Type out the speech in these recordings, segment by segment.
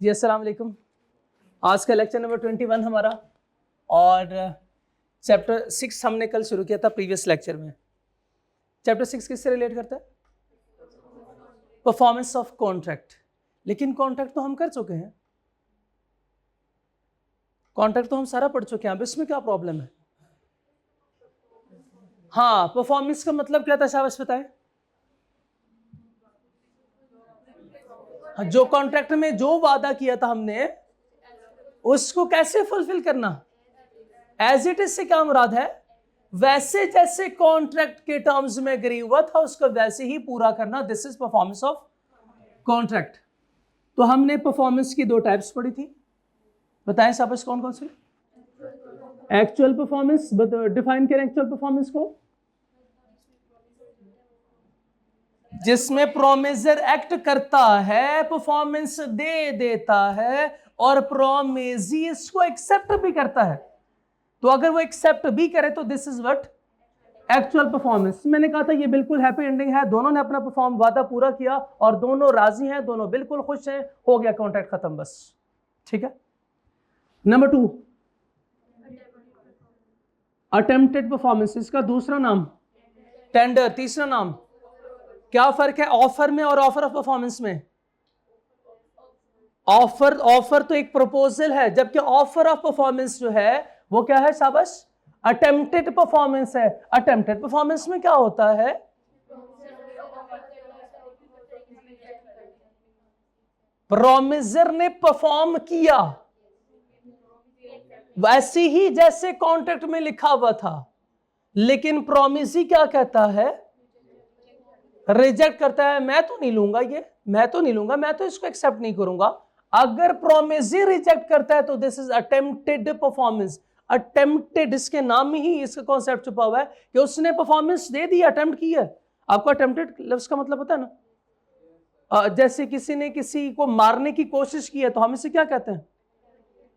जी अस्सलाम वालेकुम। आज का लेक्चर नंबर 21 हमारा, और चैप्टर 6 हमने कल शुरू किया था प्रीवियस लेक्चर में। चैप्टर 6 किससे रिलेट करता है? Performance of contract. लेकिन कॉन्ट्रैक्ट तो हम कर चुके हैं, कॉन्ट्रैक्ट तो हम सारा पढ़ चुके हैं। अब इसमें क्या प्रॉब्लम है? हाँ, परफॉर्मेंस का मतलब क्या था? शाबाश बताएं। जो कॉन्ट्रैक्ट में जो वादा किया था हमने, उसको कैसे फुलफिल करना। एज इट इज से क्या मुराद है? वैसे जैसे कॉन्ट्रैक्ट के टर्म्स में एग्री हुआ था उसको वैसे ही पूरा करना। This is performance of contract. तो हमने परफॉर्मेंस की दो टाइप्स पढ़ी थी, बताएं शाबाश कौन कौन सी? एक्चुअल परफॉर्मेंस, डिफाइन करें एक्चुअल परफॉर्मेंस को। जिसमें प्रोमिसर एक्ट करता है, परफॉर्मेंस दे देता है और प्रोमिसी इसको एक्सेप्ट भी करता है। तो अगर वो एक्सेप्ट भी करे तो this is what? Actual performance. मैंने कहा था ये बिल्कुल हैप्पी एंडिंग है, दोनों ने अपना परफॉर्म वादा पूरा किया और दोनों राजी हैं, दोनों बिल्कुल खुश हैं, हो गया कॉन्ट्रैक्ट खत्म, बस। ठीक है। Number 2, attempted performance. इसका दूसरा नाम टेंडर, तीसरा नाम। क्या फर्क है ऑफर में और ऑफर ऑफ परफॉर्मेंस में? ऑफर तो एक प्रपोजल है, जबकि ऑफर ऑफ परफॉर्मेंस जो है वो क्या है शाबाश? अटेम्प्टेड परफॉर्मेंस है। अटेम्प्टेड परफॉर्मेंस में क्या होता है? प्रोमिसर ने परफॉर्म किया वैसे ही जैसे कॉन्ट्रैक्ट में लिखा हुआ था, लेकिन प्रोमिसी क्या कहता है? रिजेक्ट करता है। मैं तो नहीं लूंगा ये, मैं तो नहीं लूंगा, मैं तो इसको एक्सेप्ट नहीं करूंगा। अगर प्रोमिसी रिजेक्ट करता है तो this is attempted performance. Attempted, इसके नाम में ही इसका कॉन्सेप्ट छुपा हुआ है कि उसने परफॉर्मेंस दे दी, अटेम्प्ट की है। आपको अटेम्प्टेड लफ्ज का मतलब पता है ना? जैसे किसी ने किसी को मारने की कोशिश की है तो हम इसे क्या कहते हैं?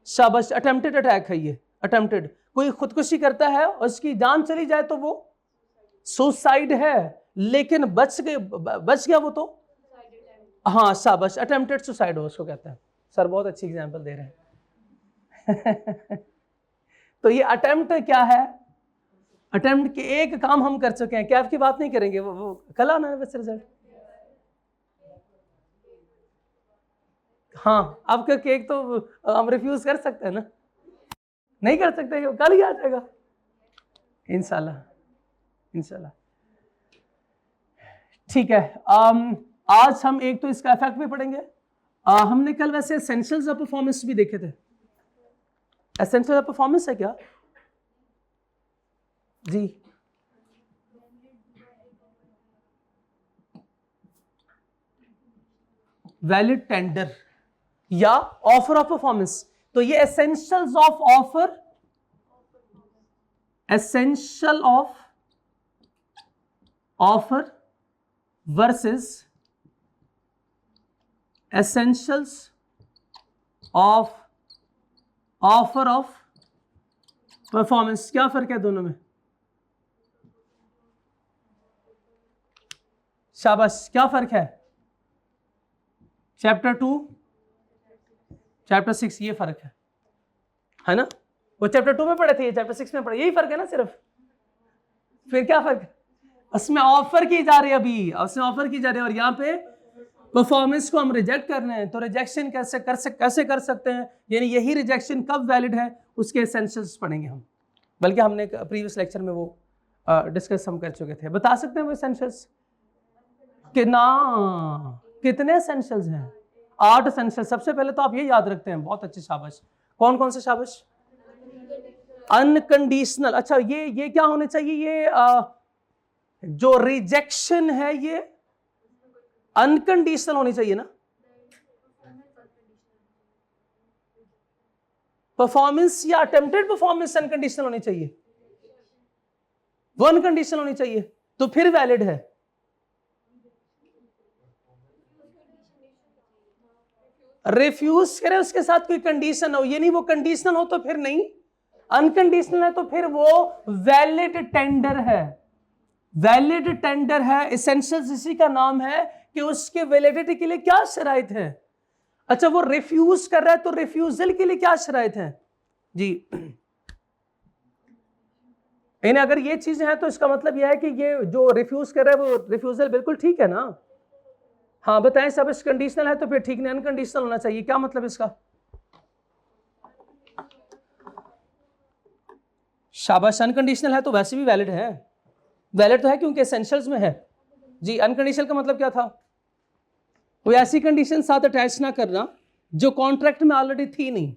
शाबाश, अटेम्प्टेड अटैक है ये, अटेम्प्टेड। कोई खुदकुशी करता है और उसकी जान चली जाए तो वो सुसाइड है, लेकिन बच गया वो तो हाँ शाबाश, अटेम्प्टेड सुसाइड हो उसको कहते हैं। सर बहुत अच्छी एग्जांपल दे रहे हैं। तो ये अटेम्प्ट क्या है? अटेम्प्ट के एक काम हम कर चुके हैं, क्या आपकी बात नहीं करेंगे? वो कल आना है वैसे रिजल्ट। हाँ, आपका केक तो हम रिफ्यूज कर सकते हैं ना? नहीं कर सकते, कल ही आ जाएगा इंशाल्लाह, इंशाल्लाह। ठीक है। आज हम एक तो इसका इफेक्ट भी पढ़ेंगे। हमने कल वैसे एसेंशियल्स ऑफ परफॉर्मेंस भी देखे थे। एसेंशियल ऑफ परफॉर्मेंस है क्या जी? वैलिड टेंडर या ऑफर ऑफ परफॉर्मेंस। तो ये essentials of offer, essential of offer versus essentials of offer of performance. क्या फर्क है दोनों में? शाबाश, क्या फर्क है? चैप्टर 2 चैप्टर 6 ये फर्क है ना? वो चैप्टर 2 में पढ़े थे, ये चैप्टर 6 में पढ़े, यही फर्क है ना सिर्फ। फिर क्या फर्क है? उसमें ऑफर की जा रही है, अभी उसमें ऑफर की जा रही है, और यहाँ पे परफॉर्मेंस को हम रिजेक्ट कर रहे हैं। तो रिजेक्शन कैसे कर सकते हैं, यानी यही रिजेक्शन कब वैलिड है, उसके एसेंशियल्स पढ़ेंगे हम। बल्कि हमने प्रीवियस लेक्चर में वो डिस्कस हम कर चुके थे। बता सकते हैं वो एसेंशियल्स कितने एसेंशियल्स हैं? 8 एसेंशियल। सबसे पहले तो आप ये याद रखते हैं, बहुत अच्छे, शाबाश। कौन कौन से? शाबाश, अनकंडीशनल। अच्छा, ये क्या होने चाहिए? ये जो रिजेक्शन है ये अनकंडीशनल होनी चाहिए ना? परफॉर्मेंस या अटेम्प्टेड परफॉर्मेंस अनकंडीशनल होनी चाहिए, वो अनकंडीशनल होनी चाहिए, तो फिर वैलिड है। रिफ्यूज करे उसके साथ कोई कंडीशन हो, ये नहीं वो कंडीशनल हो तो फिर नहीं, अनकंडीशनल है तो फिर वो वैलिड टेंडर है। वैलिड टेंडर है। एसेंशियल्स इसी का नाम है कि उसके वैलिडिटी के लिए क्या शराइत है। अच्छा वो रिफ्यूज कर रहा है तो रिफ्यूजल के लिए क्या शराइत है जी? इन्हें अगर ये चीजें हैं तो इसका मतलब यह है कि ये जो रिफ्यूज कर रहा है वो रिफ्यूजल बिल्कुल ठीक है ना? हाँ बताएं सब, इस कंडीशनल है तो फिर ठीक नहीं, अनकंडीशनल होना चाहिए, क्या मतलब इसका? शाबाश, अनकंडीशनल है तो वैसे भी वैलिड है, वैलिड तो है क्योंकि एसेंशियल्स में है जी। अनकंडीशनल का मतलब क्या था? कोई ऐसी कंडीशन साथ अटैच ना करना जो कॉन्ट्रैक्ट में ऑलरेडी थी नहीं,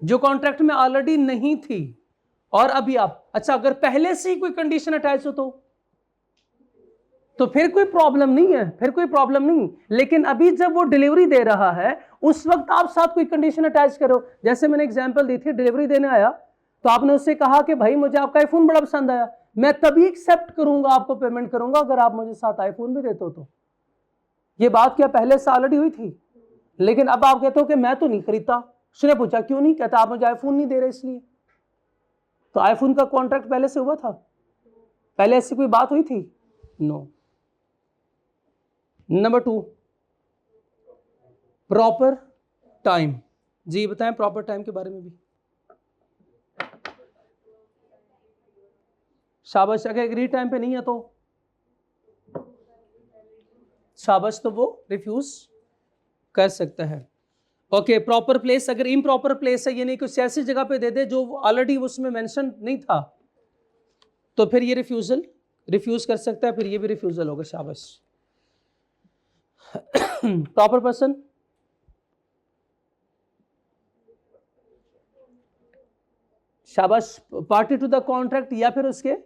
जो कॉन्ट्रैक्ट में ऑलरेडी नहीं थी। और अभी आप, अच्छा अगर पहले से ही कोई कंडीशन अटैच हो तो फिर कोई प्रॉब्लम नहीं है, फिर कोई प्रॉब्लम नहीं। लेकिन अभी जब वो डिलीवरी दे रहा है उस वक्त आप साथ कोई कंडीशन अटैच करो। जैसे मैंने एग्जांपल दी थी, डिलीवरी देने आया तो आपने उससे कहा कि भाई मुझे आपका आईफोन बड़ा पसंद आया, मैं तभी एक्सेप्ट करूंगा, आपको पेमेंट करूंगा अगर आप मुझे साथ आईफोन भी देते हो तो। ये बात क्या पहले से ऑलरेडी हुई थी? लेकिन अब आप कहते हो कि मैं तो नहीं खरीदता। उसने पूछा क्यों नहीं? कहता आप मुझे आईफोन नहीं दे रहे इसलिए। तो आईफोन का कॉन्ट्रैक्ट पहले से हुआ था? पहले ऐसी कोई बात हुई थी? नो। Number 2, proper time. जी बताएं प्रॉपर टाइम के बारे में भी। शाबाश, अगर एग्री टाइम पे नहीं है तो शाबाश, तो वो रिफ्यूज कर सकता है। ओके, प्रॉपर प्लेस, अगर इम्प्रॉपर प्लेस है यानी कुछ ऐसी जगह पे दे दे जो ऑलरेडी उसमें मेंशन नहीं था तो फिर ये रिफ्यूज कर सकता है, फिर ये भी रिफ्यूजल होगा। शाबाश। प्रॉपर पर्सन, शाबाश। पार्टी टू द कॉन्ट्रैक्ट या फिर उसके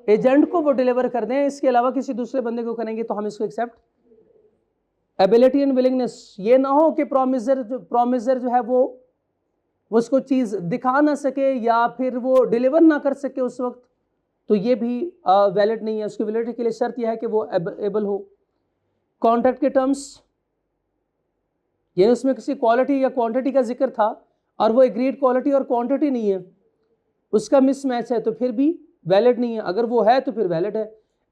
एजेंट को वो डिलीवर कर दें, इसके अलावा किसी दूसरे बंदे को करेंगे तो हम इसको एक्सेप्ट। एबिलिटी एंड विलिंगनेस, ये ना हो कि प्रोमिसर जो है वो उसको चीज दिखा ना सके या फिर वो डिलीवर ना कर सके उस वक्त, तो ये भी वैलिड नहीं है। उसकी वैलिडिटी के लिए शर्त यह है कि वो एबल हो। कॉन्ट्रैक्ट के टर्म्स, ये उसमें किसी क्वालिटी या क्वांटिटी का जिक्र था और वो एग्रीड क्वालिटी और क्वांटिटी नहीं है, उसका मिसमैच है तो फिर भी वैलिड नहीं है। अगर वो है तो फिर वैलिड है।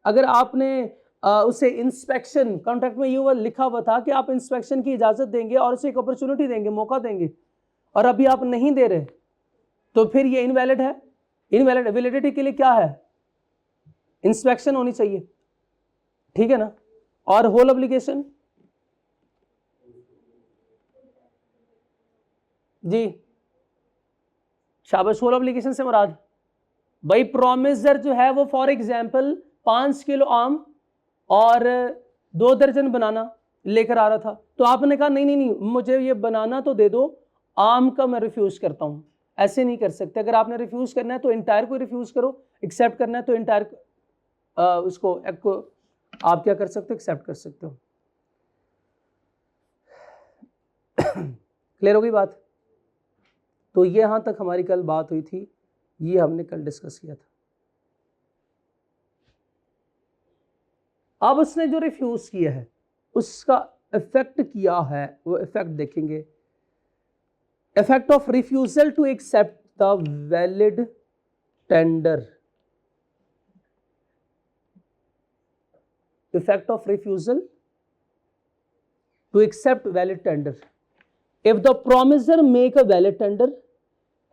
अगर आपने उसे इंस्पेक्शन, कॉन्ट्रैक्ट में ये लिखा हुआ था कि आप इंस्पेक्शन की इजाजत देंगे और उसे एक अपॉर्चुनिटी देंगे, मौका देंगे, और अभी आप नहीं दे रहे तो फिर ये इनवैलिड है। इनवैलिड वैलिडिटी के लिए क्या है? इंस्पेक्शन होनी चाहिए, ठीक है ना? और होल ऑब्लिगेशन जी, शाबाश। होल ऑब्लिगेशन से मुराद भाई प्रोमिसर जो है वो फॉर एग्जांपल 5 किलो आम और 2 दर्जन बनाना लेकर आ रहा था, तो आपने कहा नहीं नहीं नहीं मुझे ये बनाना तो दे दो, आम का मैं रिफ्यूज करता हूं। ऐसे नहीं कर सकते। अगर आपने रिफ्यूज करना है तो इंटायर को रिफ्यूज करो, एक्सेप्ट करना है तो इंटायर उसको आप क्या कर सकते हो? एक्सेप्ट कर सकते हो। क्लियर हो गई बात? तो ये यहां तक हमारी कल बात हुई थी, ये हमने कल डिस्कस किया था। अब उसने जो रिफ्यूज किया है उसका इफेक्ट किया है, वो इफेक्ट देखेंगे। Effect of refusal to accept the valid tender. Effect of refusal to accept valid tender. If the promisor make a valid tender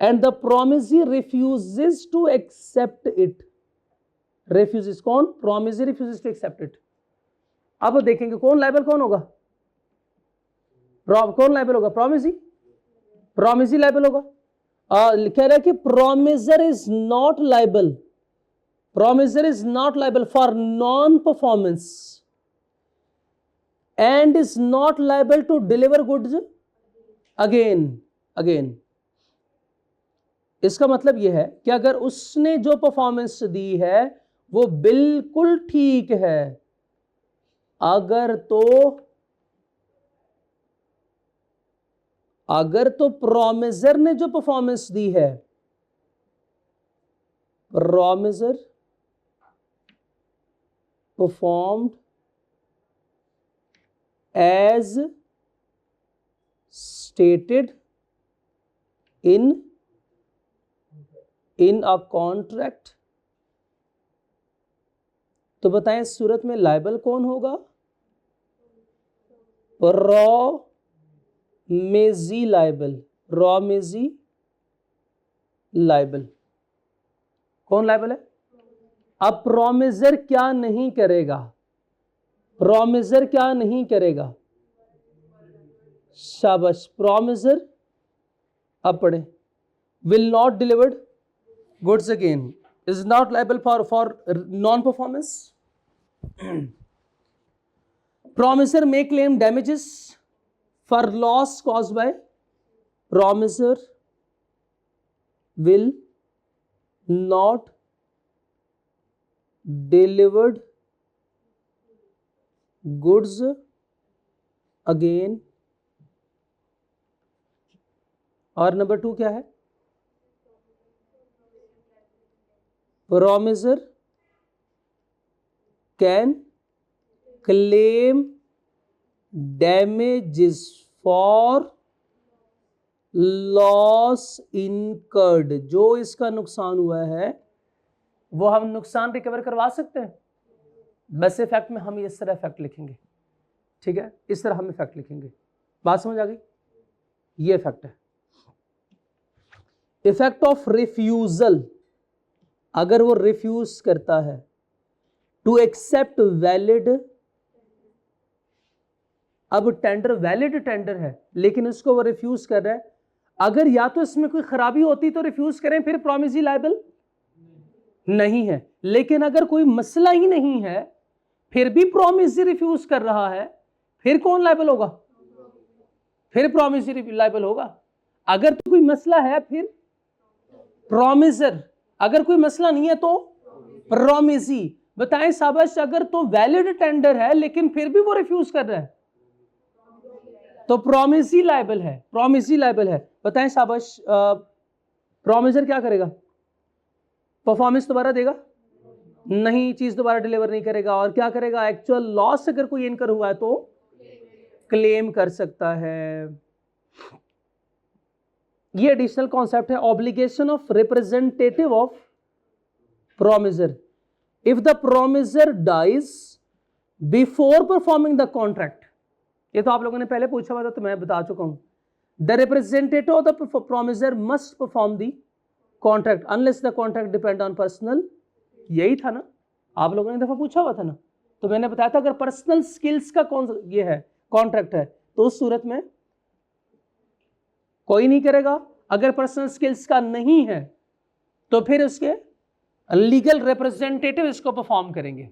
and the promisee refuses to accept it, refuses कौन? promisee refuses to accept it. अब देखेंगे कौन liable कौन होगा? कौन liable होगा? promisee liable होगा। कह रहा है कि promisor is not liable, promisor is not liable for non-performance and is not liable to deliver goods again. इसका मतलब यह है कि अगर उसने जो परफॉर्मेंस दी है वो बिल्कुल ठीक है, अगर तो प्रोमिसर ने जो परफॉर्मेंस दी है, promisor performed as stated in a contract, तो बताएं सूरत में लायबल कौन होगा? मेजी लाइबल, प्रोमिजी लाइबल। कौन लाइबल है? अब प्रोमिजर क्या नहीं करेगा? प्रोमिजर क्या नहीं करेगा? शाबाश, प्रोमिजर अब पढ़े, will not delivered goods again, is not liable for non performance. Promiser may claim damages for loss caused by, promiser will not delivered goods again। और नंबर 2 क्या है? Promiser can claim damages for loss incurred। जो इसका नुकसान हुआ है वो हम नुकसान रिकवर करवा सकते हैं। बस इफेक्ट में हम इस तरह इफेक्ट लिखेंगे, ठीक है, इस तरह हम इफेक्ट लिखेंगे। बात समझ आ गई? ये इफेक्ट है। इफेक्ट ऑफ रिफ्यूजल, अगर वो रिफ्यूज करता है टू एक्सेप्ट वैलिड, अब टेंडर वैलिड टेंडर है लेकिन उसको वो रिफ्यूज कर रहा है, अगर या तो इसमें कोई खराबी होती तो रिफ्यूज करें, फिर प्रोमिसी लायबल नहीं है। लेकिन अगर कोई मसला ही नहीं है फिर भी प्रोमिसी रिफ्यूज कर रहा है, फिर कौन लायबल होगा? फिर प्रोमिसी लायबल होगा। अगर तो कोई मसला है फिर प्रोमिसर, अगर कोई मसला नहीं है तो प्रोमिसी। बताएं शाबाश, अगर तो वैलिड टेंडर है लेकिन फिर भी वो रिफ्यूज कर रहा है तो प्रोमिसी लायबल है, प्रोमिसी लायबल है। बताएं शाबाश, प्रोमिसर क्या करेगा? परफॉर्मेंस दोबारा देगा नहीं, चीज दोबारा डिलीवर नहीं करेगा। और क्या करेगा? एक्चुअल लॉस अगर कोई इनकर हुआ है तो क्लेम कर सकता है। ये एडिशनल कॉन्सेप्ट है, obligation of representative of promisor. If the promisor dies before performing the contract, ये तो आप लोगों ने पहले पूछा हुआ था तो मैं बता चुका हूं। The representative of the promisor must perform the contract unless the contract depend on personal, यही था ना, आप लोगों ने दफा पूछा हुआ था ना। तो मैंने बताया था अगर पर्सनल स्किल्स का कौन ये है कॉन्ट्रैक्ट है तो उस सूरत में कोई नहीं करेगा। अगर पर्सनल स्किल्स का नहीं है तो फिर उसके लीगल रिप्रेजेंटेटिव इसको परफॉर्म करेंगे।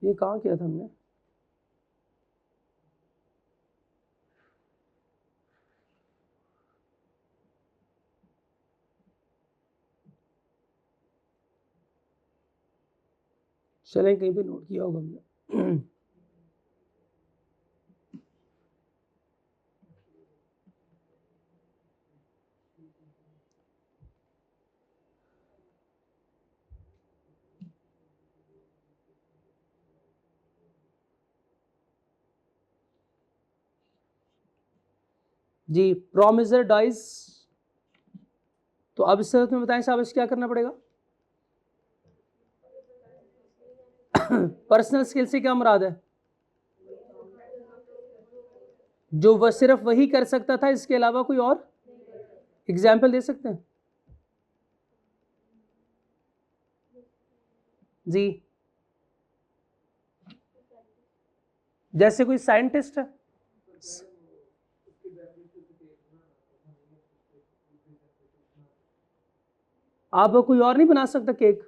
ये कहां किया था हमने? चलें, कहीं पे नोट किया होगा हमने। जी, प्रोमिसर डाइज, तो अब इस सूरत में बताएं साहब क्या करना पड़ेगा? पर्सनल स्किल से क्या मुराद है? जो वह सिर्फ वही कर सकता था, इसके अलावा कोई और? एग्जाम्पल दे सकते हैं जी? जैसे कोई साइंटिस्ट है, आप कोई और नहीं बना सकता केक?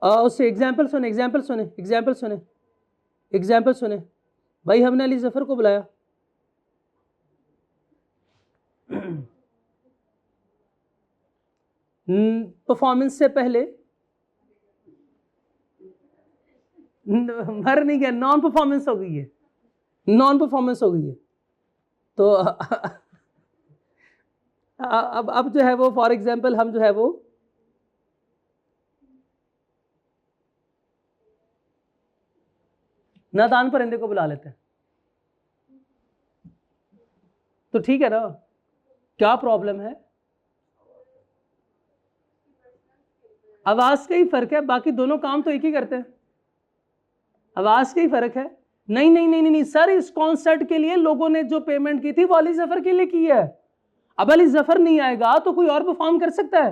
उससे एग्जाम्पल सुने, एग्जाम्पल सुने, एग्जाम्पल सुने, एग्जाम्पल सुने। भाई हमने अली जफर को बुलाया, परफॉर्मेंस से पहले मर नहीं गया, नॉन परफॉर्मेंस हो गई है, नॉन परफॉर्मेंस हो गई है। तो अब जो है वो फॉर एग्जाम्पल हम जो है वो नादान परिंदे को बुला लेते हैं, तो ठीक है ना? क्या प्रॉब्लम है? आवाज का ही फर्क है, बाकी दोनों काम तो एक ही करते हैं। आवाज का ही फर्क है। नहीं नहीं नहीं नहीं सर, इस कॉन्सर्ट के लिए लोगों ने जो पेमेंट की थी वो अली जफर के लिए की है। अब अली जफर नहीं आएगा तो कोई और परफॉर्म कर सकता है?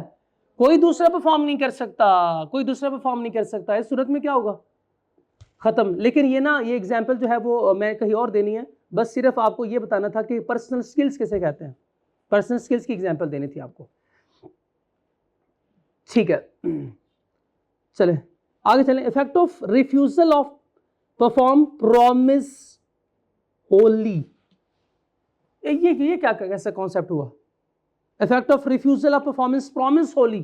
कोई दूसरा परफॉर्म नहीं कर सकता, कोई दूसरा परफॉर्म नहीं कर सकता। इस सूरत में क्या होगा? खत्म। लेकिन ये ना, ये एग्जाम्पल जो है वो मैं कहीं और देनी है, बस सिर्फ आपको ये बताना था कि पर्सनल स्किल्स किसे कहते हैं, पर्सनल स्किल्स की एग्जाम्पल देनी थी आपको। ठीक है, चले आगे चलें। Effect of refusal of perform promise Holi, ये क्या कैसा कॉन्सेप्ट हुआ? Effect of refusal of performance promise Holi,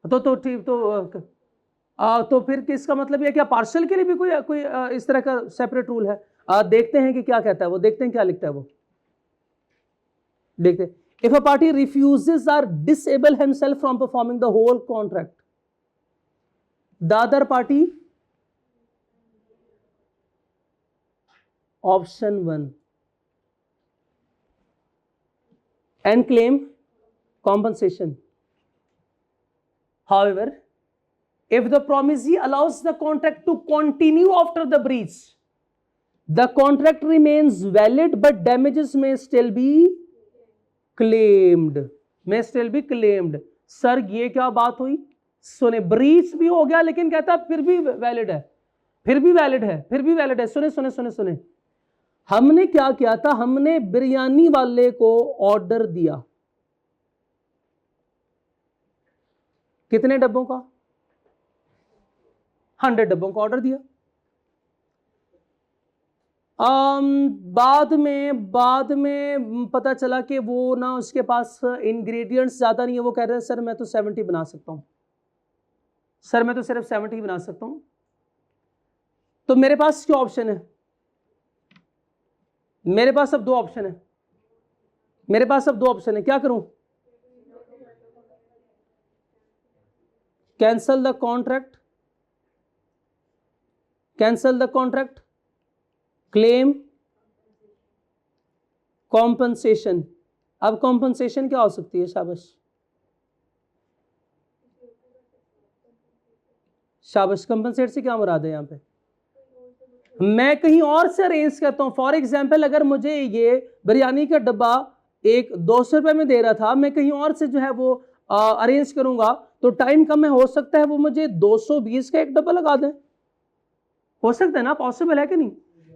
तो ठीक, तो फिर किसका मतलब है? क्या पार्शल के लिए भी कोई इस तरह का सेपरेट रूल है? देखते हैं कि क्या कहता है वो, देखते हैं क्या लिखता है वो, देखते हैं। If a party refuses or disable himself from performing the whole contract, the other party, option 1, and claim compensation. However, if the promisee allows the contract to continue after the breach, the contract remains valid but damages may still be claimed, may still be claimed। Sir ये क्या बात हुई? सुने, breach भी हो गया लेकिन कहता फिर भी वैलिड है, फिर भी वैलिड है, फिर भी वैलिड है। सुने सुने सुने सुने, हमने क्या किया था? हमने बिरयानी वाले को ऑर्डर दिया, कितने डब्बों का? 100 डब्बों का ऑर्डर दिया। बाद में पता चला कि वो ना, उसके पास इंग्रेडिएंट्स ज़्यादा नहीं है। वो कह रहे हैं सर मैं तो 70 बना सकता हूँ, सर मैं तो सिर्फ 70 बना सकता हूँ। तो मेरे पास क्या ऑप्शन है? मेरे पास अब 2 ऑप्शन है, मेरे पास अब 2 ऑप्शन है। क्या करूं? Cancel the contract, cancel the contract, claim compensation. अब कॉम्पनसेशन क्या हो सकती है? शाबाश शाबाश, कंपनसेट से क्या मुराद है यहाँ पे? मैं कहीं और से अरेंज करता हूं। फॉर एग्जाम्पल, अगर मुझे ये बिरयानी का डब्बा एक 200 रुपए में दे रहा था, मैं कहीं और से जो है वो अरेंज करूंगा तो टाइम कम है, हो सकता है वो मुझे 220 का एक डब्बा लगा दें, हो सकता है ना? पॉसिबल है कि नहीं?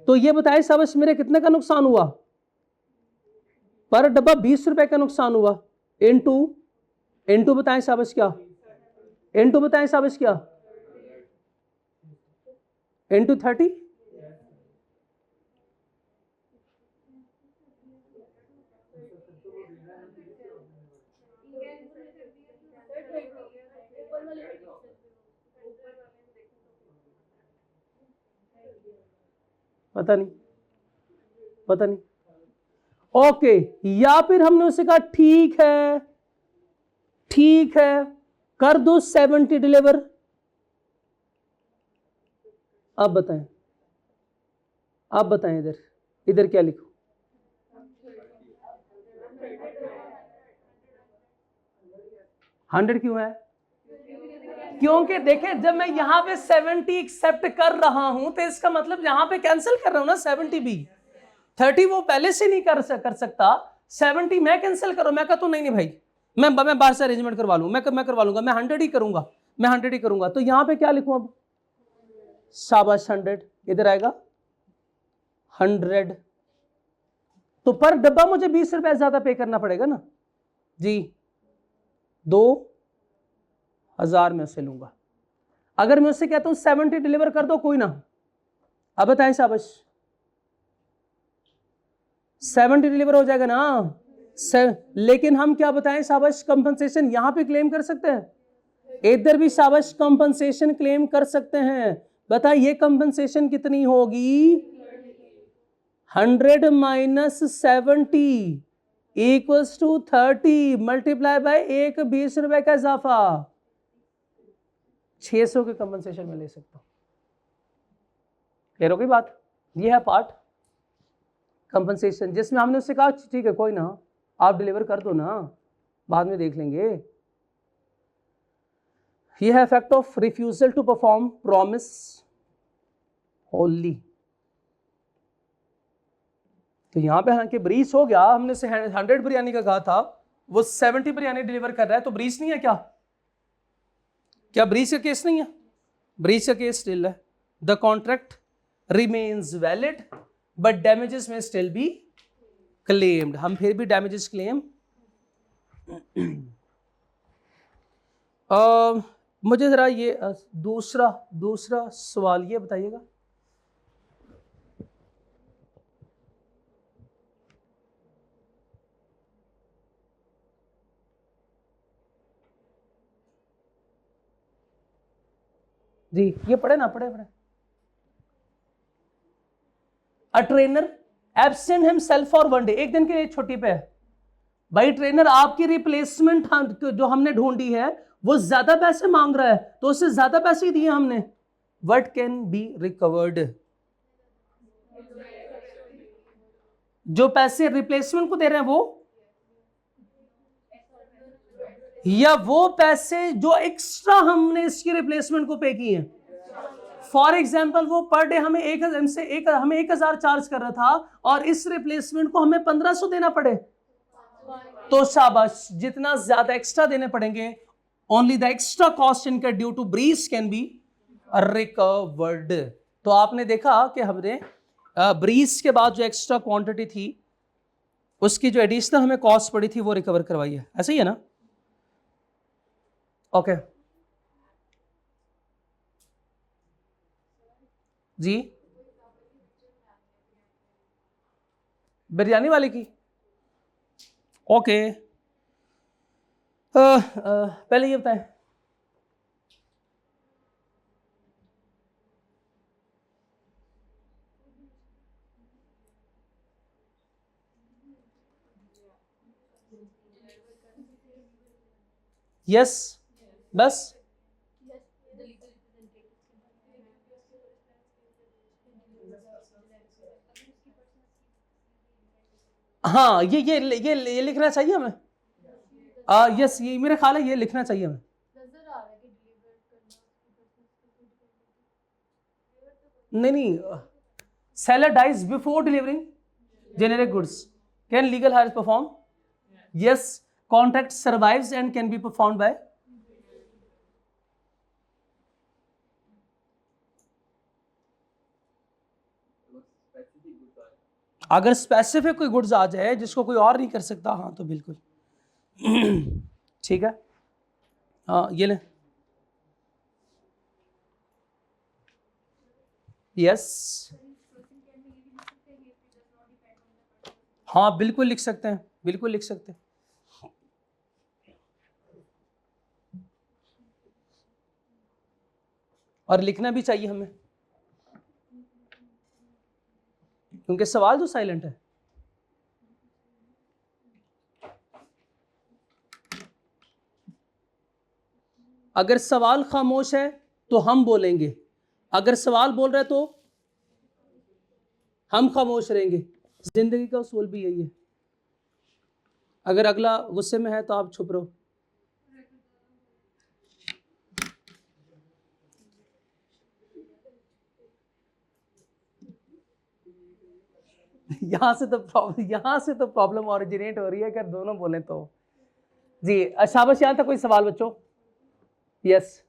तो ये बताए शाबाश, मेरे कितने का नुकसान हुआ? पर डब्बा 20 रुपए का नुकसान हुआ। इनटू बताएं शाबाश क्या? इनटू बताएं शाबाश क्या? इनटू 30। पता नहीं, पता नहीं। ओके, या फिर हमने उसे कहा ठीक है, ठीक है, कर दो 70 डिलीवर। आप बताएं, आप बताएं, इधर इधर क्या लिखूं? $100 क्यों है? क्योंकि देखें, जब मैं यहां पे 70 एक्सेप्ट कर रहा हूं तो इसका मतलब यहां पे कैंसिल कर रहा हूं ना 70 भी। 30 वो पहले से नहीं कर सकता, 70 मैं कैंसिल करूं। मैं कहता हूं नहीं भाई, मैं बाहर से अरेंजमेंट करवा लूं, मैं करवा लूंगा, मैं 100 ही करूंगा, मैं 100 ही करूंगा। तो यहां पे क्या लिखूं अब? शाबाश 100, इधर आएगा 100। तो पर डब्बा मुझे 20 रुपए ज्यादा पे करना पड़ेगा ना जी, 2000 में उसे लूंगा। अगर मैं उससे कहता हूं 70 डिलीवर कर दो, कोई ना। अब बताएं शाबाश, 70 डिलीवर हो जाएगा ना? लेकिन हम क्या बताएं शाबाश, कंपनसेशन यहां पे क्लेम कर सकते हैं, इधर भी शाबाश कंपनसेशन क्लेम कर सकते हैं। बताइए ये कंपनसेशन कितनी होगी? 100 minus 70 equals to 30 multiply by 1 20 रुपए का इजाफा, 600 के कंपनसेशन में ले सकता हूं। क्लियर हो गई बात? ये है पार्ट कंपनसेशन, जिसमें हमने उससे कहा ठीक है कोई ना, आप डिलीवर कर दो ना, बाद में देख लेंगे। यह है effect of refusal to perform promise only. तो यहां पे हालांकि ब्रीच हो गया, हमने से 100 बिरयानी का कहा था, वो 70 बिरयानी डिलीवर कर रहा है, तो ब्रीच नहीं है क्या? क्या ब्रीच का केस नहीं है? ब्रीच का केस स्टिल है। The contract remains valid but damages में स्टिल बी क्लेम्ड। हम फिर भी डैमेजेस क्लेम मुझे जरा ये दूसरा सवाल ये बताइएगा। जी ये पढ़े ना, पढ़े। A trainer absent himself for 1 day, एक दिन के लिए छुट्टी पे है। भाई ट्रेनर आपकी रिप्लेसमेंट जो हमने ढूंढी है वो ज्यादा पैसे मांग रहा है, तो उससे ज्यादा पैसे दिए हमने। What can be recovered? जो पैसे रिप्लेसमेंट को दे रहे हैं वो, या वो पैसे जो एक्स्ट्रा हमने इसकी रिप्लेसमेंट को पे किए हैं। फॉर एग्जाम्पल वो पर डे हमें हमें 1000 चार्ज कर रहा था और इस रिप्लेसमेंट को हमें 1500 देना पड़े, तो शाबाश, जितना ज्यादा एक्स्ट्रा देने पड़ेंगे, only the extra cost incurred due to breach can be recovered. तो आपने देखा कि हमने ब्रीच के बाद जो एक्स्ट्रा क्वांटिटी थी उसकी जो एडिशनल हमें कॉस्ट पड़ी थी वो रिकवर करवाई है, ऐसा ही है ना? ओके जी, बिरयानी वाले की। ओके पहले ये बताएं, यस बस हाँ, ये लिखना चाहिए हमें। यस, ये मेरा ख्याल है, ये लिखना चाहिए हमें। नहीं, seller dies before delivering generic goods. Can legal hires perform? Yes, contract survives and can be performed by. अगर स्पेसिफिक कोई गुड्स आ जाए जिसको कोई और नहीं कर सकता, हाँ तो बिल्कुल ठीक है। हाँ ये ले, यस हाँ बिल्कुल लिख सकते हैं, बिल्कुल लिख सकते हैं। और लिखना भी चाहिए हमें, क्योंकि सवाल तो साइलेंट है। अगर सवाल खामोश है तो हम बोलेंगे, अगर सवाल बोल रहे तो हम खामोश रहेंगे। जिंदगी का उसूल भी यही है। अगर अगला गुस्से में है तो आप चुप रहो। यहाँ से तो प्रॉब्लम ओरिजिनेट हो रही है, अगर दोनों बोले तो। जी शाबाश, यहाँ तक कोई सवाल बच्चों? यस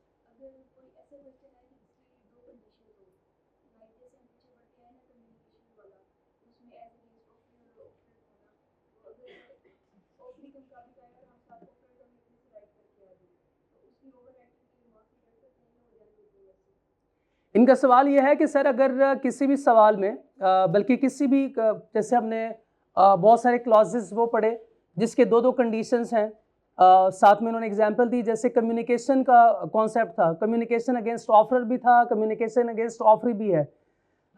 इनका सवाल यह है कि सर अगर किसी भी सवाल में बल्कि किसी भी जैसे हमने बहुत सारे क्लॉजेस वो पढ़े जिसके दो कंडीशंस हैं, साथ में उन्होंने एग्जांपल दी, जैसे कम्युनिकेशन का कॉन्सेप्ट था, कम्युनिकेशन अगेंस्ट ऑफर भी था, कम्युनिकेशन अगेंस्ट ऑफर भी है।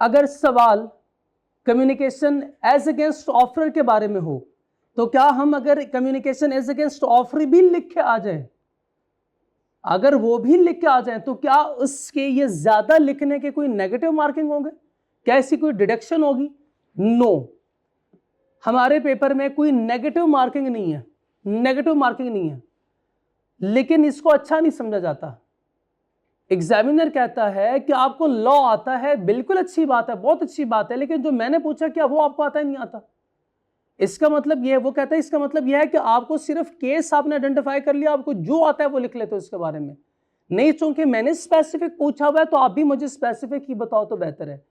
अगर सवाल कम्युनिकेशन एज अगेंस्ट ऑफर के बारे में हो तो क्या हम अगर कम्युनिकेशन एज अगेंस्ट ऑफर भी लिख के आ जाए, अगर वो भी लिख के आ जाए तो क्या उसके ये ज्यादा लिखने के कोई नेगेटिव मार्किंग होंगे? क्या ऐसी कोई डिडक्शन होगी? नो, हमारे पेपर में कोई नेगेटिव मार्किंग नहीं है, नेगेटिव मार्किंग नहीं है। लेकिन इसको अच्छा नहीं समझा जाता, एग्जामिनर कहता है कि आपको लॉ आता है, बिल्कुल अच्छी बात है, बहुत अच्छी बात है, लेकिन जो मैंने पूछा क्या वो आपको आता है? नहीं आता। इसका मतलब ये, वो कहता है इसका मतलब यह है कि आपको सिर्फ केस आपने आइडेंटिफाई कर लिया, आपको जो आता है वो लिख लेते हो इसके बारे में। नहीं, चूंकि मैंने स्पेसिफिक पूछा हुआ है तो आप भी मुझे स्पेसिफिक ही बताओ तो बेहतर है।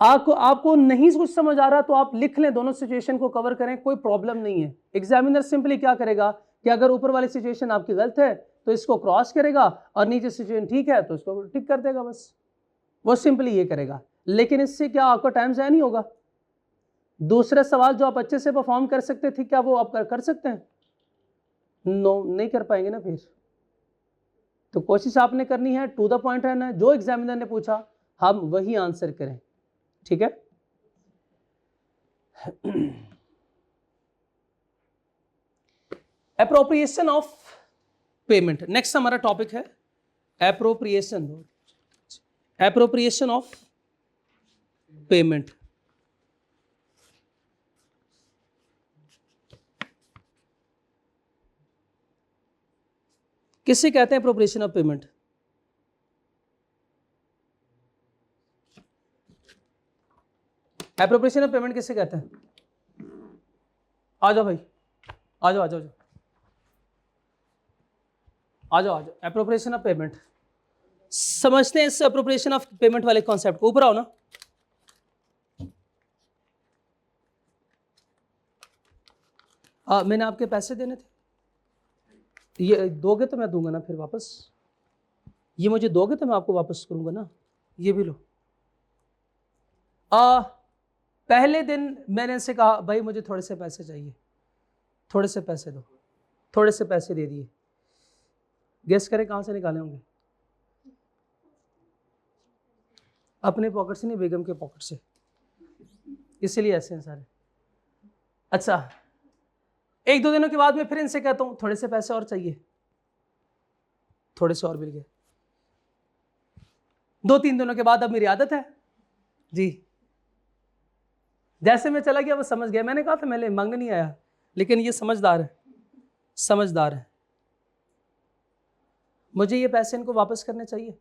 आपको नहीं कुछ समझ आ रहा तो आप लिख लें, दोनों सिचुएशन को कवर करें, कोई प्रॉब्लम नहीं है। एग्जामिनर सिंपली क्या करेगा कि अगर ऊपर वाली सिचुएशन आपकी गलत है तो इसको क्रॉस करेगा और नीचे सिचुएशन ठीक है तो इसको टिक कर देगा, बस वो सिंपली ये करेगा। लेकिन इससे क्या आपका टाइम ज़ाया नहीं होगा? दूसरा सवाल जो आप अच्छे से परफॉर्म कर सकते थे, क्या वो आप कर सकते हैं? नो, नहीं कर पाएंगे ना। फिर तो कोशिश आपने करनी है, टू द पॉइंट रहना है, जो एग्जामिनर ने पूछा हम वही आंसर करें, ठीक है? एप्रोप्रिएशन ऑफ पेमेंट, नेक्स्ट हमारा टॉपिक है एप्रोप्रिएशन ऑफ पेमेंट। किससे कहते हैं appropriation of payment? Appropriation of payment किससे कहते हैं? आ जाओ भाई, आ जाओ आ जाओ आ जाओ आ जाओ। एप्रोप्रिएशन ऑफ पेमेंट समझते हैं, इस एप्रोप्रिएशन ऑफ पेमेंट वाले कॉन्सेप्ट को। ऊपर आओ ना। मैंने आपके पैसे देने थे, ये दोगे तो मैं दूंगा ना फिर वापस, ये मुझे दोगे तो मैं आपको वापस करूंगा ना। ये भी लो। पहले दिन मैंने इनसे कहा भाई मुझे थोड़े से पैसे चाहिए, थोड़े से पैसे दो, थोड़े से पैसे दे दिए। गेस करें कहां से निकाले होंगे? अपने पॉकेट से नहीं, बेगम के पॉकेट से, इसीलिए ऐसे हैं सारे। अच्छा, एक दो दिनों के बाद मैं फिर इनसे कहता हूं थोड़े से पैसे और चाहिए, थोड़े से और मिल गए। 2-3 दिनों के बाद अब मेरी आदत है जी, जैसे मैं चला गया वो समझ गया। मैंने कहा था मैंने मांगने नहीं आया, लेकिन ये समझदार है, समझदार है। मुझे ये पैसे इनको वापस करने चाहिए,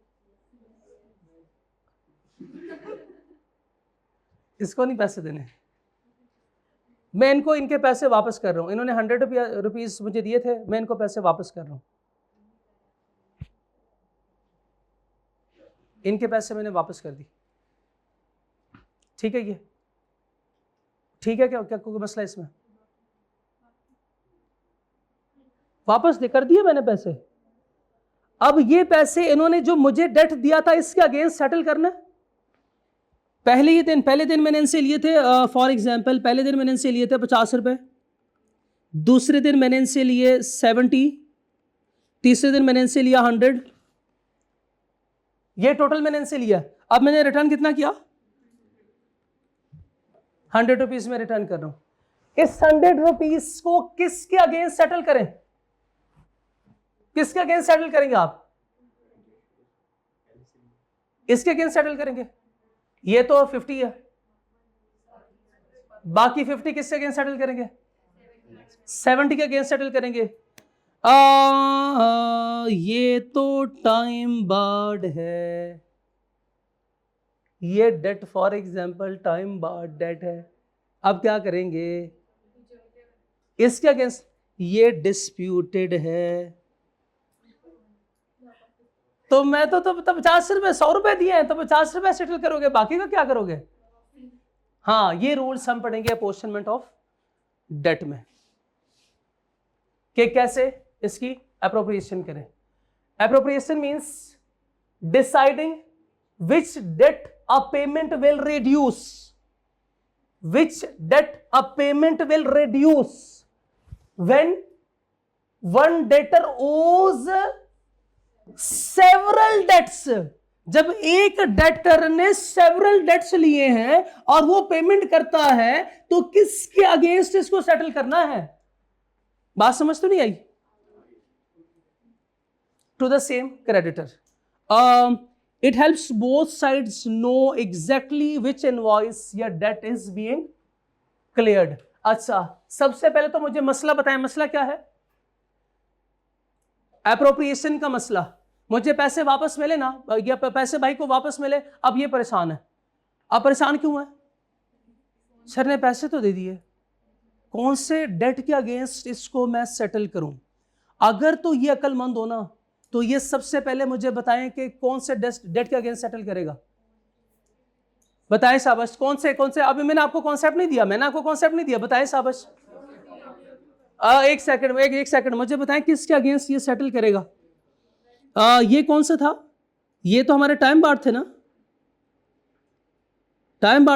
इसको नहीं पैसे देने। मैं इनको इनके पैसे वापस कर रहा हूं। इन्होंने 100 रुपीज मुझे दिए थे, मैं इनको पैसे वापस कर रहा हूं। इनके पैसे मैंने वापस कर दी, ठीक है? ये ठीक है क्या? क्या कोई मसला इसमें? वापस दे कर दिए मैंने पैसे। अब ये पैसे इन्होंने जो मुझे डेट दिया था इसके अगेंस्ट सेटल करना है। पहले दिन मैंने इनसे लिए थे, फॉर एग्जांपल पहले दिन मैंने इनसे लिए थे 50 रुपए, दूसरे दिन मैंने इनसे लिए 70, तीसरे दिन मैंने इनसे लिया 100, ये टोटल मैंने इनसे लिया। अब मैंने रिटर्न कितना किया? 100 रुपीज में रिटर्न कर रहा हूं। इस 100 रुपीज को किसके अगेंस्ट सेटल करें? किसके अगेंस्ट सेटल करेंगे आप? इसके अगेंस्ट सेटल करेंगे। ये तो 50 है, बाकी 50 किसके अगेंस्ट सेटल करेंगे? 70 के अगेंस्ट सेटल करेंगे। ये तो टाइम बार्ड है, ये debt for example time barred debt है। अब क्या करेंगे? इसके अगेंस्ट ये डिस्प्यूटेड है, तो मैं तो 50 रुपए 100 रुपए दिए हैं तो 50 रुपए सेटल करोगे, बाकी का क्या करोगे? हाँ, ये रूल्स हम पढ़ेंगे अपोर्शनमेंट ऑफ डेट में कि कैसे इसकी अप्रोप्रिएशन करें। Appropriation means deciding which debt a payment will reduce, which debt a payment will reduce when one debtor owes several debts। जब एक डेटर ने सेवरल डेट्स लिए हैं और वो पेमेंट करता है तो किसके अगेंस्ट इसको सेटल करना है? बात समझ तो नहीं आई? To the same creditor. It helps both sides know exactly which invoice या debt is being cleared। अच्छा, सबसे पहले तो मुझे मसला बताएं, मसला क्या है? एप्रोप्रिएशन का मसला। मुझे पैसे वापस मिले ना, या पैसे भाई को वापस मिले, अब ये परेशान है। अब परेशान क्यों है? सर ने पैसे तो दे दिए, कौन से डेट के अगेंस्ट इसको मैं सेटल करूं? अगर तो ये अक्लमंद हो ना, तो ये सबसे पहले मुझे बताएं कि कौन से डेट के अगेंस्ट सेटल करेगा। बताएं शाबाश, कौन से अभी मैंने आपको कॉन्सेप्ट नहीं दिया, बताएं शाबाश। एक सेकंड मुझे बताएं किसके अगेंस्ट ये सेटल करेगा। ये कौन सा था? ये तो हमारे टाइम बार्ड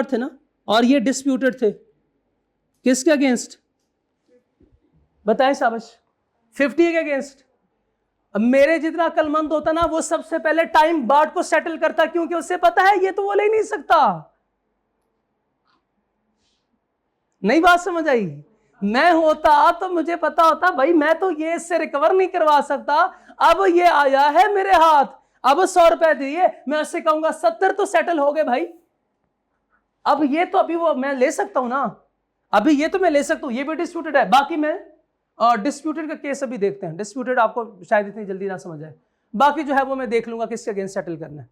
थे ना, और ये डिस्प्यूटेड थे किसके अगेंस्ट? बताएं शाबाश। 50 के अगेंस्ट। मेरे जितना अक्लमंद होता ना, वो सबसे पहले टाइम बार्ड को सेटल करता, क्योंकि उसे पता है ये तो वो ले नहीं सकता। नई बात समझ आई? मैं होता तो मुझे पता होता भाई मैं तो ये इससे रिकवर नहीं करवा सकता, अब ये आया है मेरे हाथ, अब 100 रुपए दिए, मैं उससे कहूंगा 70 तो सेटल हो गए भाई। अब ये तो अभी वो मैं ले सकता हूं ना, अभी ये तो मैं ले सकता हूं, ये भी डिस्प्यूटेड है। बाकी मैं डिस्प्यूटेड का केस अभी देखते हैं। डिस्प्यूटेड आपको शायद इतनी जल्दी ना समझ आए, बाकी जो है वो मैं देख लूंगा किसके अगेंस्ट सेटल करना है।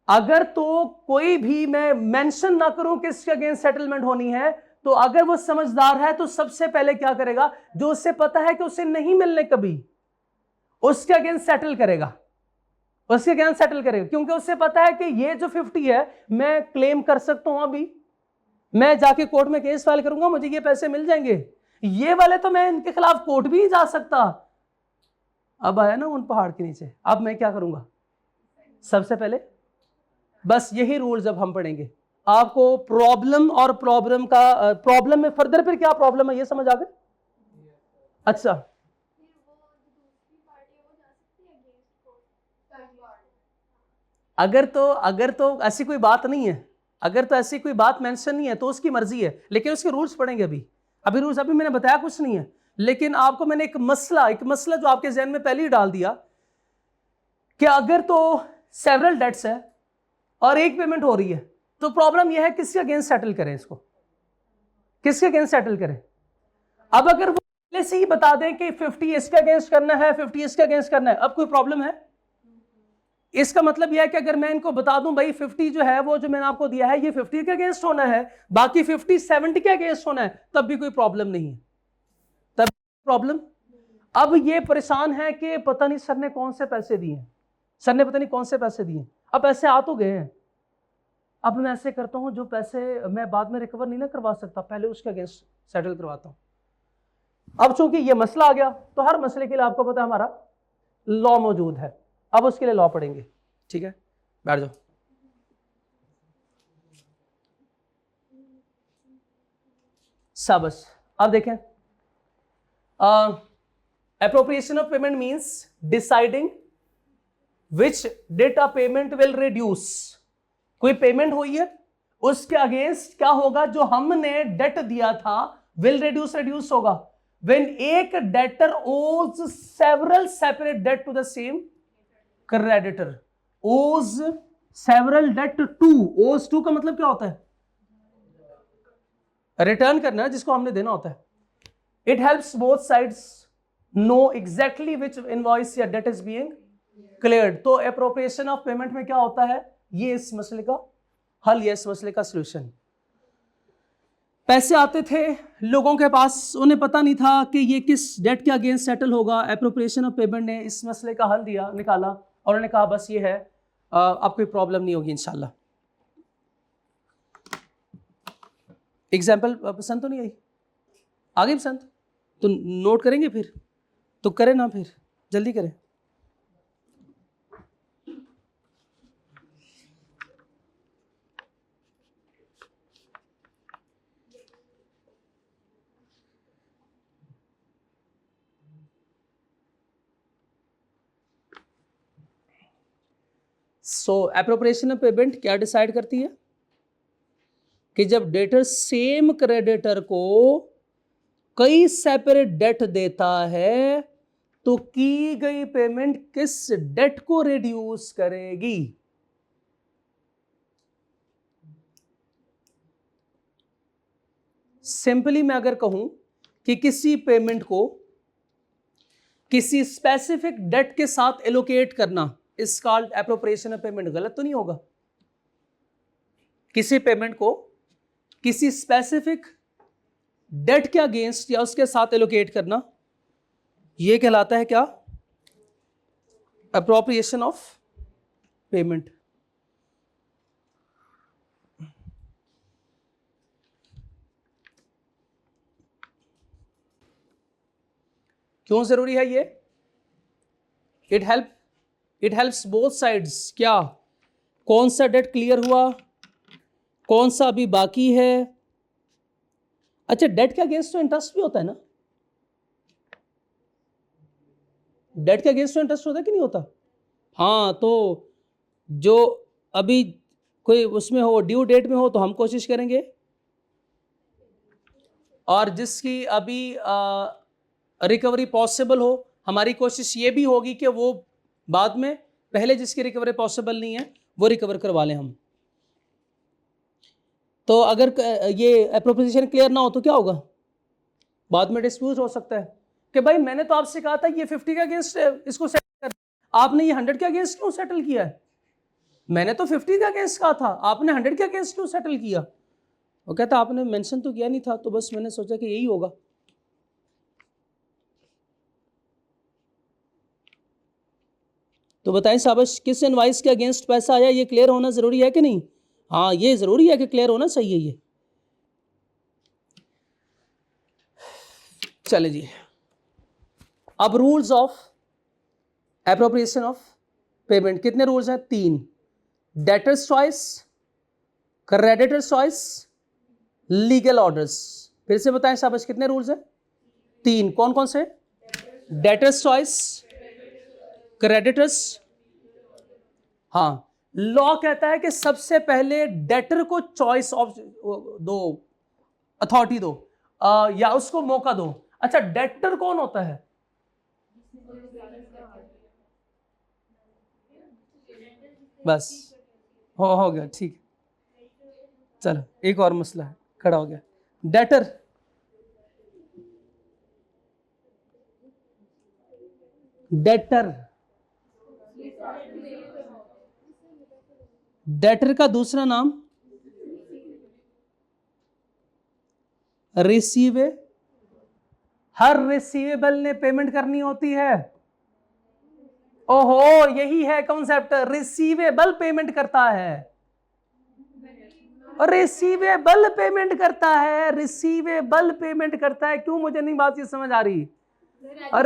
अगर तो कोई भी मैं मेंशन ना करूं किसके अगेंस्ट सेटलमेंट होनी है, तो अगर वो समझदार है तो सबसे पहले क्या करेगा, जो उससे पता है कि उसे नहीं मिलने कभी, उसके अगेंस्ट सेटल करेगा, क्योंकि उसे पता है कि ये जो 50 है मैं क्लेम कर सकता हूं, अभी मैं जाके कोर्ट में केस फाइल करूंगा, मुझे ये पैसे मिल जाएंगे। ये वाले तो मैं इनके खिलाफ कोर्ट भी जा सकता। अब आया ना उन पहाड़ के नीचे, अब मैं क्या करूंगा? सबसे पहले बस यही रूल जब हम पढ़ेंगे, आपको प्रॉब्लम और प्रॉब्लम में फर्दर फिर क्या प्रॉब्लम है ये समझ आ गए? अच्छा, अगर तो ऐसी कोई बात नहीं है, अगर तो ऐसी कोई बात मेंशन नहीं है तो उसकी मर्जी है, लेकिन उसके रूल्स पढ़ेंगे। अभी रूल्स अभी मैंने बताया कुछ नहीं है, लेकिन आपको मैंने एक मसला जो आपके जहन में पहले ही डाल दिया कि अगर तो सेवरल डेट्स है और एक पेमेंट हो रही है, तो प्रॉब्लम यह है किसके अगेंस्ट सेटल करें, इसको किसके अगेंस्ट सेटल करें। अब अगर वो पहले से ही बता दें कि 50 इसके अगेंस्ट करना है, 50 इसके अगेंस्ट करना है, अब कोई प्रॉब्लम है? इसका मतलब यह है कि अगर मैं इनको बता दूं भाई 50 जो है वो जो मैंने आपको दिया है ये 50 के अगेंस्ट होना है, बाकी 50 70 के अगेंस्ट होना है, तब भी कोई प्रॉब्लम नहीं है, तब प्रॉब्लम। अब ये परेशान है कि पता नहीं सर ने कौन से पैसे दिए, अब पैसे आ तो गए हैं, अब मैं ऐसे करता हूं जो पैसे मैं बाद में रिकवर नहीं ना करवा सकता, पहले उसके अगेंस्ट सेटल करवाता हूं। अब चूंकि ये मसला आ गया, तो हर मसले के लिए आपको पता है हमारा लॉ मौजूद है, अब उसके लिए लॉ पढ़ेंगे। ठीक है, बैठ जाओ। शाबाश। अब देखें, appropriation of payment means deciding which debt a payment will reduce. कोई पेमेंट हुई है, उसके अगेंस्ट क्या होगा, जो हमने डेट दिया था विल रिड्यूस होगा। व्हेन एक debtor owes several separate debt to the same creditor, owes several debt to, owes to का मतलब क्या होता है? रिटर्न करना, जिसको हमने देना होता है। It helps both sides know exactly which invoice या डेट इज बीइंग क्लियर्ड। तो एप्रोप्रिएशन ऑफ पेमेंट में क्या होता है, ये इस मसले का हल, ये इस मसले का सॉल्यूशन। पैसे आते थे लोगों के पास, उन्हें पता नहीं था कि ये किस डेट के अगेंस्ट सेटल होगा। एप्रोप्रिएशन ऑफ पेमेंट ने इस मसले का हल निकाला, और उन्होंने कहा बस ये है, अब कोई प्रॉब्लम नहीं होगी इंशाल्लाह। एग्जाम्पल पसंद तो नहीं आई? आगे पसंद तो नोट करेंगे, फिर तो करें ना, फिर जल्दी करें। सो एप्रोप्रिएशन ऑफ पेमेंट क्या डिसाइड करती है कि जब डेटर सेम क्रेडिटर को कई सेपरेट डेट देता है, तो की गई पेमेंट किस डेट को रिड्यूस करेगी। सिंपली मैं अगर कहूं कि किसी पेमेंट को किसी स्पेसिफिक डेट के साथ एलोकेट करना is called appropriation of payment. गलत तो नहीं होगा? किसी पेमेंट को किसी स्पेसिफिक डेट के अगेंस्ट या उसके साथ एलोकेट करना, यह कहलाता है क्या? Appropriation of payment. क्यों जरूरी है ये? It helps both sides. क्या? कौन सा डेट क्लियर हुआ, कौन सा अभी बाकी है। अच्छा, डेट के अगेंस्ट तो इंटरेस्ट भी होता है ना? डेट के अगेंस्ट तो इंटरेस्ट होता है कि नहीं होता? हाँ, तो जो अभी कोई उसमें हो, ड्यू डेट में हो, तो हम कोशिश करेंगे, और जिसकी अभी रिकवरी पॉसिबल हो, हमारी कोशिश ये भी होगी कि वो बाद में, पहले जिसकी रिकवरी पॉसिबल नहीं है वो रिकवर करवा लें हम। तो अगर ये एप्रोप्रिएशन क्लियर ना हो तो क्या होगा? बाद में डिस्प्यूट हो सकता है कि भाई मैंने तो आपसे कहा था ये 50 के अगेंस्ट इसको सेटल कर, आपने ये 100 के अगेंस्ट क्यों सेटल किया है? मैंने तो 50 के अगेंस्ट कहा था, आपने 100 के अगेंस्ट क्यों सेटल किया? वो कहता आपने मेंशन तो किया नहीं था, तो बस मैंने सोचा कि यही होगा। तो बताएं शाबाश, किस इनवाइस के अगेंस्ट पैसा आया, ये क्लियर होना जरूरी है कि नहीं? हाँ, ये जरूरी है कि क्लियर होना चाहिए ये। चले जी, अब rules of appropriation of payment. कितने रूल्स हैं? 3। Debtors choice, creditors choice, legal orders. फिर से बताएं शाबाश, कितने रूल्स हैं? 3। कौन कौन से? Debtors choice, creditors. हाँ, लॉ कहता है कि सबसे पहले डेटर को चॉइस ऑफ दो, अथॉरिटी दो, या उसको मौका दो। अच्छा, डेटर कौन होता है? बस हो गया, ठीक है। चलो, एक और मसला है, खड़ा हो गया। डेटर, डेटर का दूसरा नाम रिसीवे। हर रिसीवेबल ने पेमेंट करनी होती है। ओहो, यही है कॉन्सेप्ट, रिसीवेबल पेमेंट करता है, रिसीवेबल पेमेंट करता है, रिसीवेबल पेमेंट करता है। क्यों, मुझे नहीं बात ये समझ आ रही?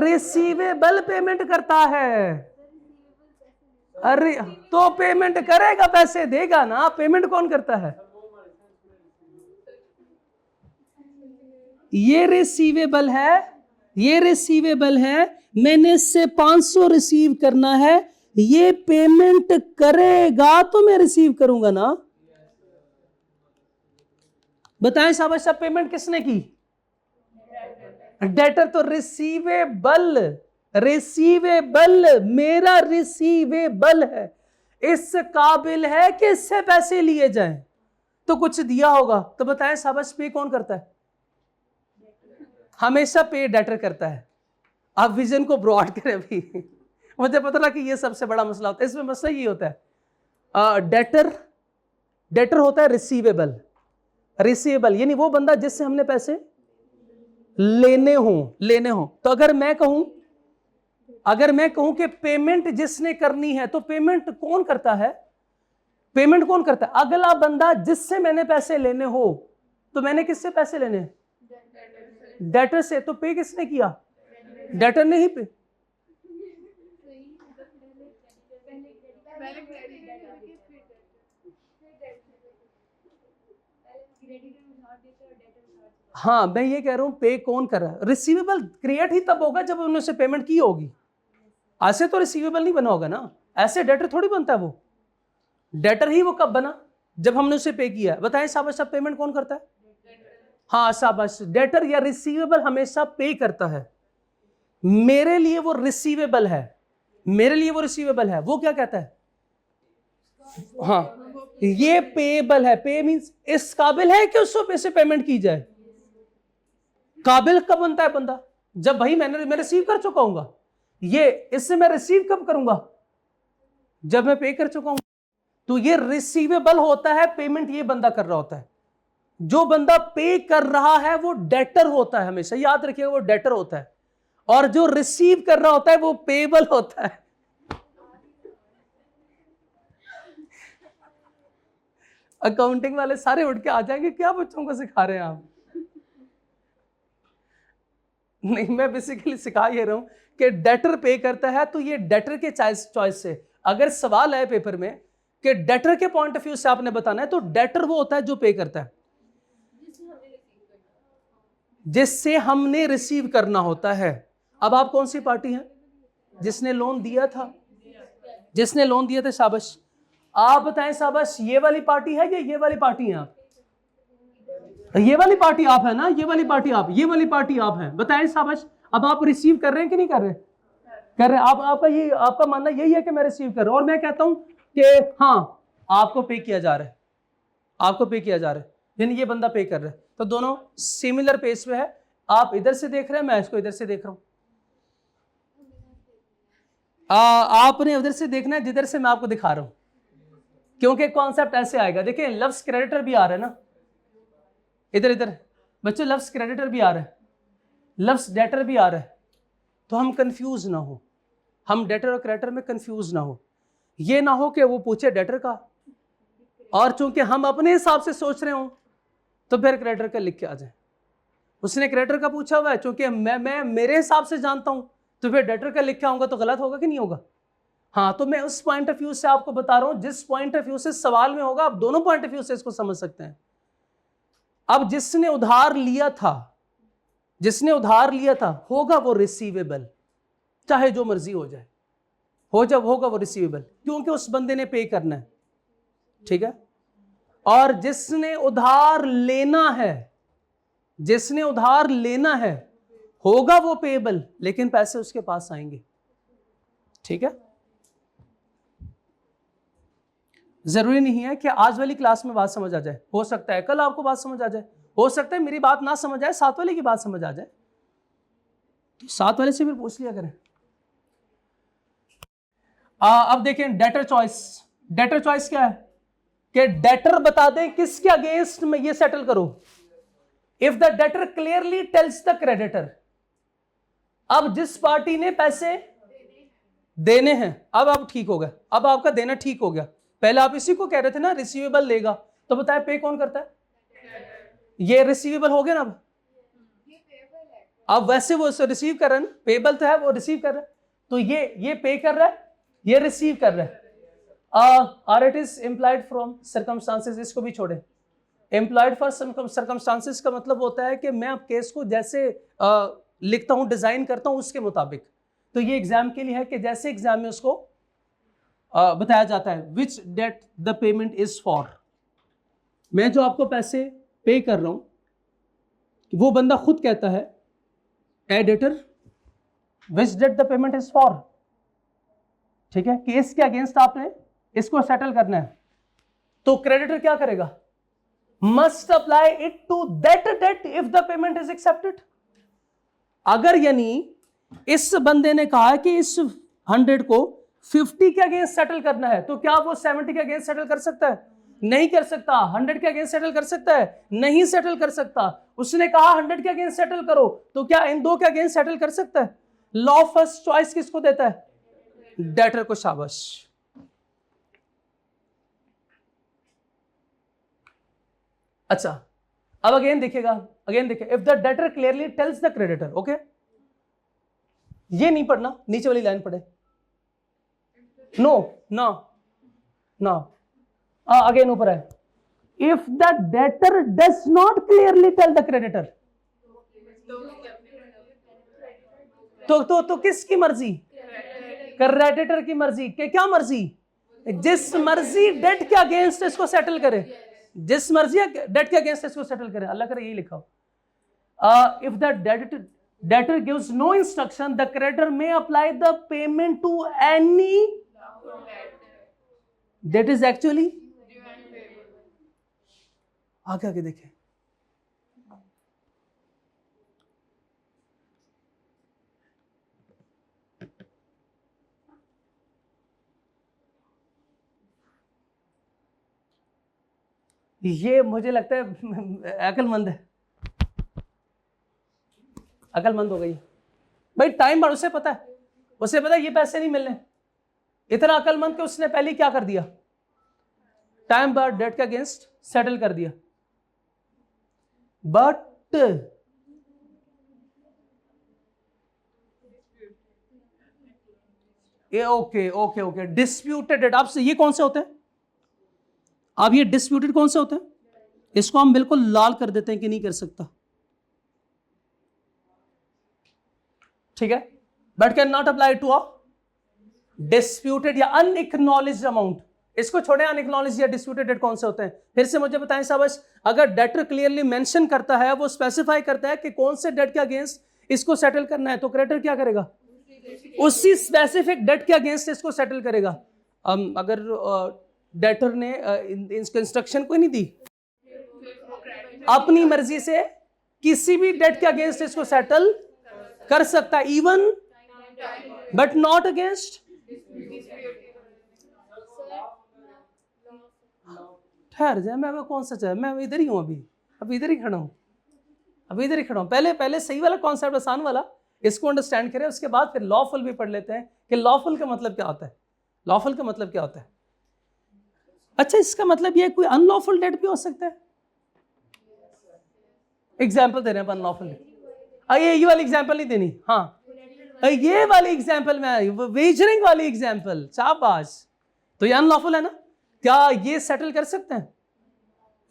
रिसीवेबल पेमेंट करता है। अरे तो पेमेंट करेगा, पैसे देगा ना। पेमेंट कौन करता है? ये रिसीवेबल है, ये रिसीवेबल है, मैंने इससे 500 रिसीव करना है, ये पेमेंट करेगा तो मैं रिसीव करूंगा ना। बताएं शाबाश, सब पेमेंट किसने की? डेटर। तो रिसीवेबल, रिसीवेबल मेरा रिसीवेबल है, इस काबिल है कि इससे पैसे लिए जाएं, तो कुछ दिया होगा। तो बताएं शाबाश, पे कौन करता है? हमेशा पे डेटर करता है। आप विजन को ब्रॉड करें अभी मुझे पता लगा कि ये सबसे बड़ा मसला होता है। इसमें मसला ये होता है, डेटर होता है रिसीवेबल। रिसीवेबल यानी वो बंदा जिससे हमने पैसे लेने हो। तो अगर मैं कहूं कि पेमेंट जिसने करनी है, तो पेमेंट कौन करता है? पेमेंट कौन करता है? अगला बंदा जिससे मैंने पैसे लेने हो। तो मैंने किससे पैसे लेने हैं? डेटर से। तो पे किसने किया? डेटर ने ही पे। हाँ, मैं ये कह रहा हूं, पे कौन कर रहा है? रिसीवेबल क्रिएट ही तब होगा जब उन्होंने पेमेंट की होगी। ऐसे तो रिसीवेबल नहीं बना होगा ना, ऐसे डेटर थोड़ी बनता है। वो डेटर ही वो कब बना? जब हमने उसे पे किया। बताएं शाबाश, सब पेमेंट कौन करता है? हाँ शाबाश, डेटर या रिसीवेबल हमेशा पे करता है। मेरे लिए वो रिसीवेबल है, मेरे लिए वो रिसीवेबल है। वो क्या कहता है? हाँ, ये पेएबल है। पे मींस इस काबिल है कि उसको पैसे पेमेंट की जाए। काबिल कब बनता है बंदा? जब भाई मैं रिसीव कर चुका हूंगा। ये इससे मैं रिसीव कब करूंगा? जब मैं पे कर चुका हूं। तो ये रिसीवेबल होता है, पेमेंट ये बंदा कर रहा होता है। जो बंदा पे कर रहा है वो डेटर होता है, हमेशा याद रखिएगा, वो डेटर होता है। और जो रिसीव कर रहा होता है वो पेबल होता है। अकाउंटिंग वाले सारे उठ के आ जाएंगे, क्या बच्चों को सिखा रहे हैं आप? नहीं, मैं बेसिकली सिखा ये रहा हूं कि डेटर पे करता है, तो ये डेटर के चॉइस से अगर सवाल है पेपर में कि डेटर के पॉइंट ऑफ व्यू से आपने बताना है, तो डेटर वो होता है जो पे करता है, जिससे हमने रिसीव करना होता है। अब आप कौन सी पार्टी हैं? जिसने लोन दिया था, जिसने लोन दिया था, शाबाश। आप बताएं शाबाश, ये वाली पार्टी है या ये वाली पार्टी है आप? ये वाली पार्टी आप है ना, ये वाली पार्टी आप, ये वाली पार्टी आप है, बताएं शाबाश। अब आप रिसीव कर रहे हैं कि नहीं कर रहे? कर रहे हैं। आप, आपका ये, आपका मानना यही है कि मैं रिसीव कर रहा हूं, और मैं कहता हूं कि हाँ आपको पे किया जा रहा है, आपको पे किया जा रहा है, यानी ये बंदा पे कर रहा है, तो दोनों सिमिलर पेज पे है। आप इधर से देख रहे हैं, मैं इसको इधर से देख रहा हूं। आपने उधर से देखना है जिधर से मैं आपको दिखा रहा हूं, क्योंकि कॉन्सेप्ट ऐसे आएगा। देखिए लव्स क्रेडिटर भी आ रहा है ना, इधर इधर बच्चों, लव्स क्रेडिटर भी आ रहा है, लव्स डेटर भी आ रहा है, तो हम कंफ्यूज ना हो, हम डेटर और क्रेडिटर में कंफ्यूज ना हो। ये ना हो कि वो पूछे डेटर का, और चूंकि हम अपने हिसाब से सोच रहे हो तो फिर क्रेडिटर का लिख के आ जाए। उसने क्रेडिटर का पूछा हुआ है, चूंकि मैं मेरे हिसाब से जानता हूं, तो फिर डेटर का लिख के आऊंगा तो गलत होगा कि नहीं होगा? हाँ, तो मैं उस पॉइंट ऑफ व्यू से आपको बता रहा हूं, जिस पॉइंट ऑफ व्यू से सवाल में होगा, आप दोनों पॉइंट ऑफ व्यू से इसको समझ सकते हैं। अब जिसने उधार लिया था, जिसने उधार लिया था, होगा वो रिसीवेबल, चाहे जो मर्जी हो जाए, होगा वो रिसीवेबल, क्योंकि उस बंदे ने पे करना है, ठीक है। और जिसने उधार लेना है, जिसने उधार लेना है, होगा वो पेएबल, लेकिन पैसे उसके पास आएंगे, ठीक है। जरूरी नहीं है कि आज वाली क्लास में बात समझ आ जाए, हो सकता है कल आपको बात समझ आ जाए, हो सकता है मेरी बात ना समझ आए, साथ वाले की बात समझ आ जाए, तो साथ वाले से फिर पूछ लिया करें। अब देखें डेटर चॉइस। डेटर चॉइस क्या है कि डेटर बता दें किसके अगेंस्ट में ये सेटल करो। If the debtor clearly tells the creditor, अब जिस पार्टी ने पैसे देने हैं, अब ठीक हो गया, अब आपका देना ठीक हो गया। पहले आप इसी को कह रहे थे ना रिसीवेबल लेगा, तो बताया पे कौन करता है? ये रिसीवेबल हो गया ना। अब वैसे वो रिसीव कर रहा है ना, पेबल तो है, वो रिसीव कर रहा है, तो ये पे कर रहा है, ये रिसीव कर रहा है। और it is implied from circumstances, इसको भी छोड़े। एम्प्लॉयड फॉर सर्कमस्टांसेस का मतलब होता है कि मैं अब केस को जैसे लिखता हूं, डिजाइन करता हूं उसके मुताबिक। तो ये एग्जाम के लिए है कि जैसे एग्जाम में उसको बताया जाता है which debt the payment is for. मैं जो आपको पैसे पे कर रहा हूं, वो बंदा खुद कहता है editor which debt the payment is for, ठीक है, केस के अगेंस्ट आपने इसको सेटल करना है। तो क्रेडिटर क्या करेगा? Must apply it to that debt if the payment is accepted. अगर यानी इस बंदे ने कहा कि इस 100 को 50 के अगेंस्ट सेटल करना है, तो क्या वो 70 के अगेंस्ट सेटल कर सकता है? नहीं कर सकता। 100 के अगेंस्ट सेटल कर सकता है? नहीं सेटल कर सकता। उसने कहा 100 के अगेंस्ट सेटल करो, तो क्या इन दो के अगेंस्ट सेटल कर सकता है? लॉ फर्स्ट चॉइस किसको देता है? डेटर को। शाबाश। अच्छा, अब अगेन देखिएगा, अगेन देखिए, if the debtor clearly tells the creditor, okay, ये नहीं पढ़ना, नीचे वाली लाइन पढ़े। नो नो नो, अगेन ऊपर है, if the debtor does not clearly tell the creditor, तो किसकी मर्जी? क्रेडिटर की मर्जी। के क्या मर्जी? जिस मर्जी डेट के अगेंस्ट इसको सेटल करे, जिस मर्जी डेट के अगेंस्ट इसको सेटल करे, अल्लाह करे यही लिखा हो। If the debtor gives no instruction, the creditor may apply the payment to any that is actually आगे आगे देखें। ये मुझे लगता है अकलमंद है, अकलमंद हो गई भाई। टाइम बार उसे पता है, उसे पता है ये पैसे नहीं मिलने, इतना अकलमंद कि उसने पहले क्या कर दिया, टाइम बार डेट के अगेंस्ट सेटल कर दिया। But okay okay okay, disputed debt, आपसे ये कौन से होते हैं, अब ये डिस्प्यूटेड कौन से होते हैं, इसको हम बिल्कुल लाल कर देते हैं कि नहीं कर सकता, ठीक है। But can not apply to a disputed या अनएक्नॉलेज्ड अमाउंट। इसको छोड़े, अनएक्नॉलेज्ड या डिस्प्यूटेड डेट कौन से होते हैं, फिर से मुझे बताएं शाबाश। अगर डेटर क्लियरली मेंशन करता है, वो स्पेसिफाई करता है कि कौन से डेट के अगेंस्ट इसको सेटल करना है, तो क्रेडिटर क्या करेगा, उसी स्पेसिफिक डेट के अगेंस्ट इसको सेटल करेगा। अगर डेटर ने इंस्ट्रक्शन कोई नहीं दी, अपनी मर्जी से किसी भी डेट के अगेंस्ट इसको सेटल कर सकता है, इवन बट नॉट अगेंस्ट। ठहर जाए, मैं कौन सा चाहे, मैं इधर ही हूं, अभी इधर ही खड़ा हूं, अभी इधर ही खड़ा हूं। पहले सही वाला कॉन्सेप्ट, आसान वाला, इसको अंडरस्टैंड करें, उसके बाद फिर लॉफुल भी पढ़ लेते हैं कि लॉफुल का मतलब क्या होता है, लॉफुल का मतलब क्या होता है। अच्छा, इसका मतलब ये कोई अनलॉफुल डेट भी हो सकता है। एग्जाम्पल दे रहे हैं अनलॉफुल डेट, ये वाली एग्जाम्पल नहीं देनी, हाँ ये वाली एग्जाम्पल में, वेजरिंग वाली एग्जाम्पल, शाबाश। तो ये अनलॉफुल है ना, क्या ये सेटल कर सकते हैं,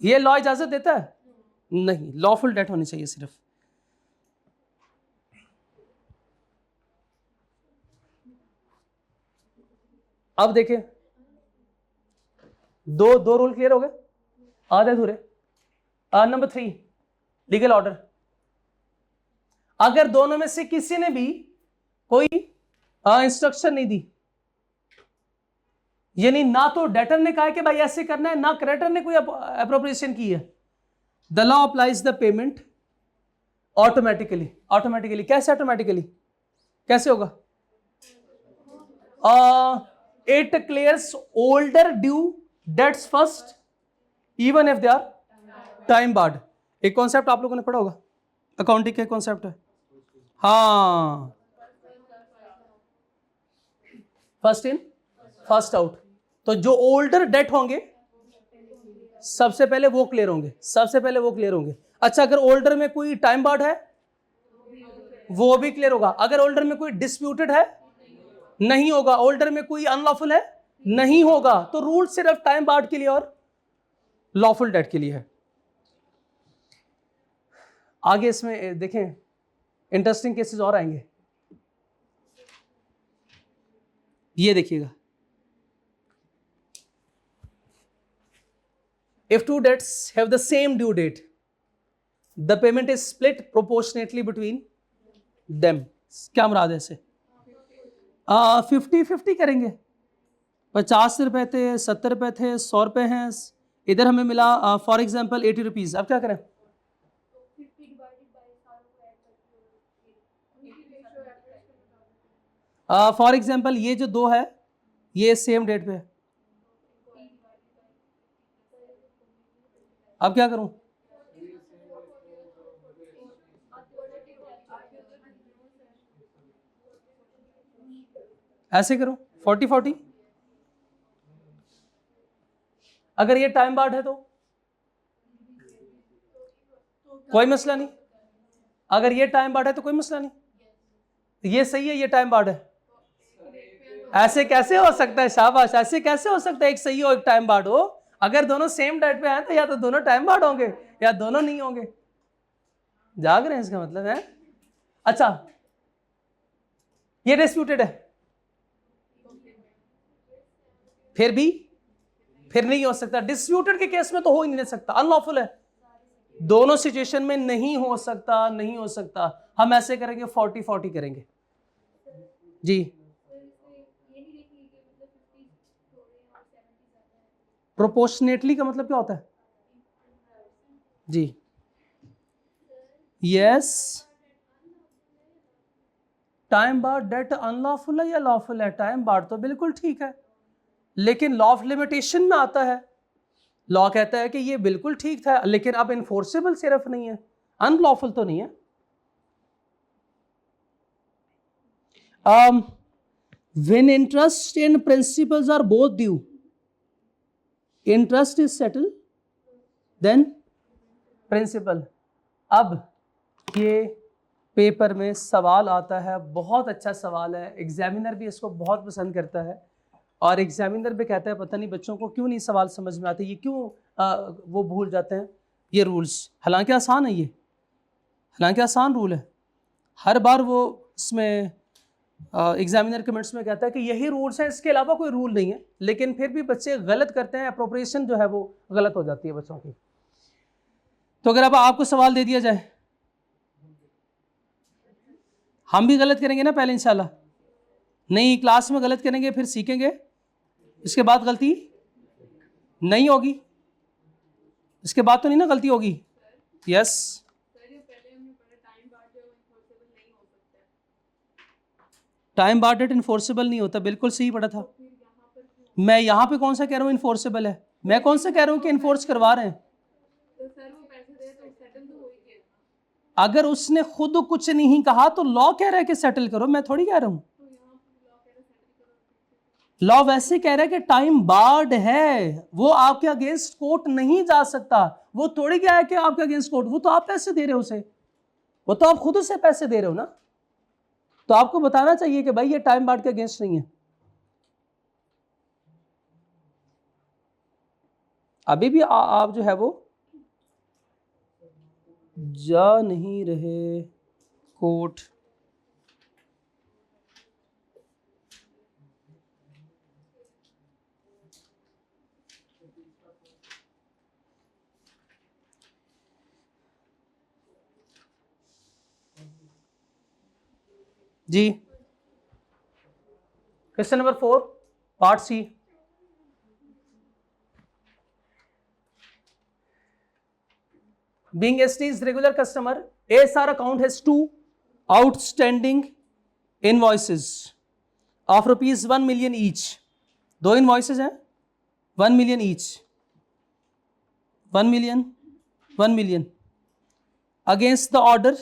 ये लॉ इजाजत देता है, नहीं, लॉफुल डेट होनी चाहिए सिर्फ। अब देखें, दो रूल क्लियर हो गए, आधे अधूरे। Number 3, legal order. अगर दोनों में से किसी ने भी कोई इंस्ट्रक्शन नहीं दी, यानी ना तो डेटर ने कहा कि भाई ऐसे करना है, ना क्रेडिटर ने कोई अप्रोप्रिएशन की है, the law applies the payment automatically. Automatically कैसे, ऑटोमेटिकली कैसे होगा, it clears older due debts first even if they are time barred. एक कॉन्सेप्ट आप लोगों ने पढ़ा होगा, अकाउंटिंग का कॉन्सेप्ट है, हाँ, फर्स्ट इन फर्स्ट आउट। तो जो ओल्डर डेट होंगे सबसे पहले वो क्लियर होंगे, सबसे पहले वो क्लियर होंगे। अच्छा, अगर ओल्डर में कोई टाइम बार्ड है वो भी क्लियर होगा, अगर ओल्डर में कोई डिस्प्यूटेड है नहीं होगा, ओल्डर में कोई अनलॉफुल है नहीं होगा। तो रूल सिर्फ टाइम बार्ड के लिए और लॉफुल डेट के लिए है। आगे इसमें देखें, इंटरेस्टिंग केसेस और आएंगे, ये देखिएगा। If two debts have the same due date, the payment is split proportionately between them. क्या मुराद है इससे, 50-50 करेंगे। 50 रुपए थे, 70 रुपए थे, 100 रुपए हैं, इधर हमें मिला फॉर एग्जाम्पल 80 रुपीज। अब क्या करें, फॉर एग्जाम्पल ये जो 2 है ये सेम डेट पे है, अब क्या करूं, ऐसे करूं 40-40। अगर ये टाइम बार्ड है तो कोई मसला नहीं, अगर ये टाइम बार्ड है तो कोई मसला नहीं, ये सही है, ये टाइम बार्ड है। ऐसे कैसे हो सकता है, शाबाश, ऐसे कैसे हो सकता है एक सही हो एक टाइम बार्ड हो। अगर दोनों सेम डेट पे हैं तो या तो दोनों टाइम बार्ड होंगे या दोनों नहीं होंगे। जाग रहे हैं, इसका मतलब है। अच्छा, ये डिस्प्यूटेड है, फिर नहीं हो सकता। डिस्प्यूटेड के केस में तो हो ही नहीं सकता, अनलॉफुल है। दोनों सिचुएशन में नहीं हो सकता, नहीं हो सकता। हम ऐसे करेंगे 40-40 करेंगे जी। प्रोपोर्शनेटली का मतलब क्या होता है जी, yes. Time barred debt unlawful है या लॉफुल है, टाइम बार्ड तो बिल्कुल ठीक है, लेकिन लॉ ऑफ लिमिटेशन में आता है लॉ कहता है कि ये बिल्कुल ठीक था, लेकिन अब इन्फोर्सेबल सिर्फ नहीं है, अनलॉफुल तो नहीं है। When interest and principals are both due, interest is settled, then principal. अब ये पेपर में सवाल आता है, बहुत अच्छा सवाल है, एग्जामिनर भी इसको बहुत पसंद करता है, और एग्जामिनर भी कहता है पता नहीं बच्चों को क्यों नहीं सवाल समझ में आते, ये क्यों वो भूल जाते हैं ये रूल्स। हालांकि आसान है ये, हालांकि आसान रूल है, हर बार वो इसमें एग्जामिनर कमेंट्स में कहता है कि यही रूल्स हैं, इसके अलावा कोई रूल नहीं है, लेकिन फिर भी बच्चे गलत करते हैं, अप्रोप्रिएशन जो है वो गलत हो जाती है बच्चों की। तो अगर अब आपको सवाल दे दिया जाए, हम भी गलत करेंगे ना पहले इंशाल्लाह, नहीं क्लास में गलत करेंगे फिर सीखेंगे, इसके बाद गलती नहीं होगी, इसके बाद तो नहीं ना गलती होगी। यस, टाइम बार्डेड इन्फोर्सेबल नहीं होता, बिल्कुल सही पढ़ा था। मैं यहाँ पे कौन सा कह रहा हूँ इन्फोर्सेबल है, मैं कौन सा कह रहा हूँ कि इन्फोर्स करवा रहे हैं। अगर उसने खुद कुछ नहीं कहा तो लॉ कह रहा है कि सेटल करो, मैं थोड़ी कह रहा हूँ। लॉ वैसे कह रहा है कि टाइम बार्ड है, वो आपके अगेंस्ट कोर्ट नहीं जा सकता, वो थोड़ी क्या है कि आपके अगेंस्ट कोर्ट, वो तो आप पैसे दे रहे हो उसे, वो तो आप खुद उसे पैसे दे रहे हो ना, तो आपको बताना चाहिए कि भाई ये टाइम बार्ड के अगेंस्ट नहीं है। अभी भी आप जो है वो जा नहीं रहे कोर्ट। जी, question number 4 part C. Being ST's regular customer, ASR account has 2 outstanding invoices of rupees 1 million each. 2 invoices हैं 1 million each, 1 million 1 million against the order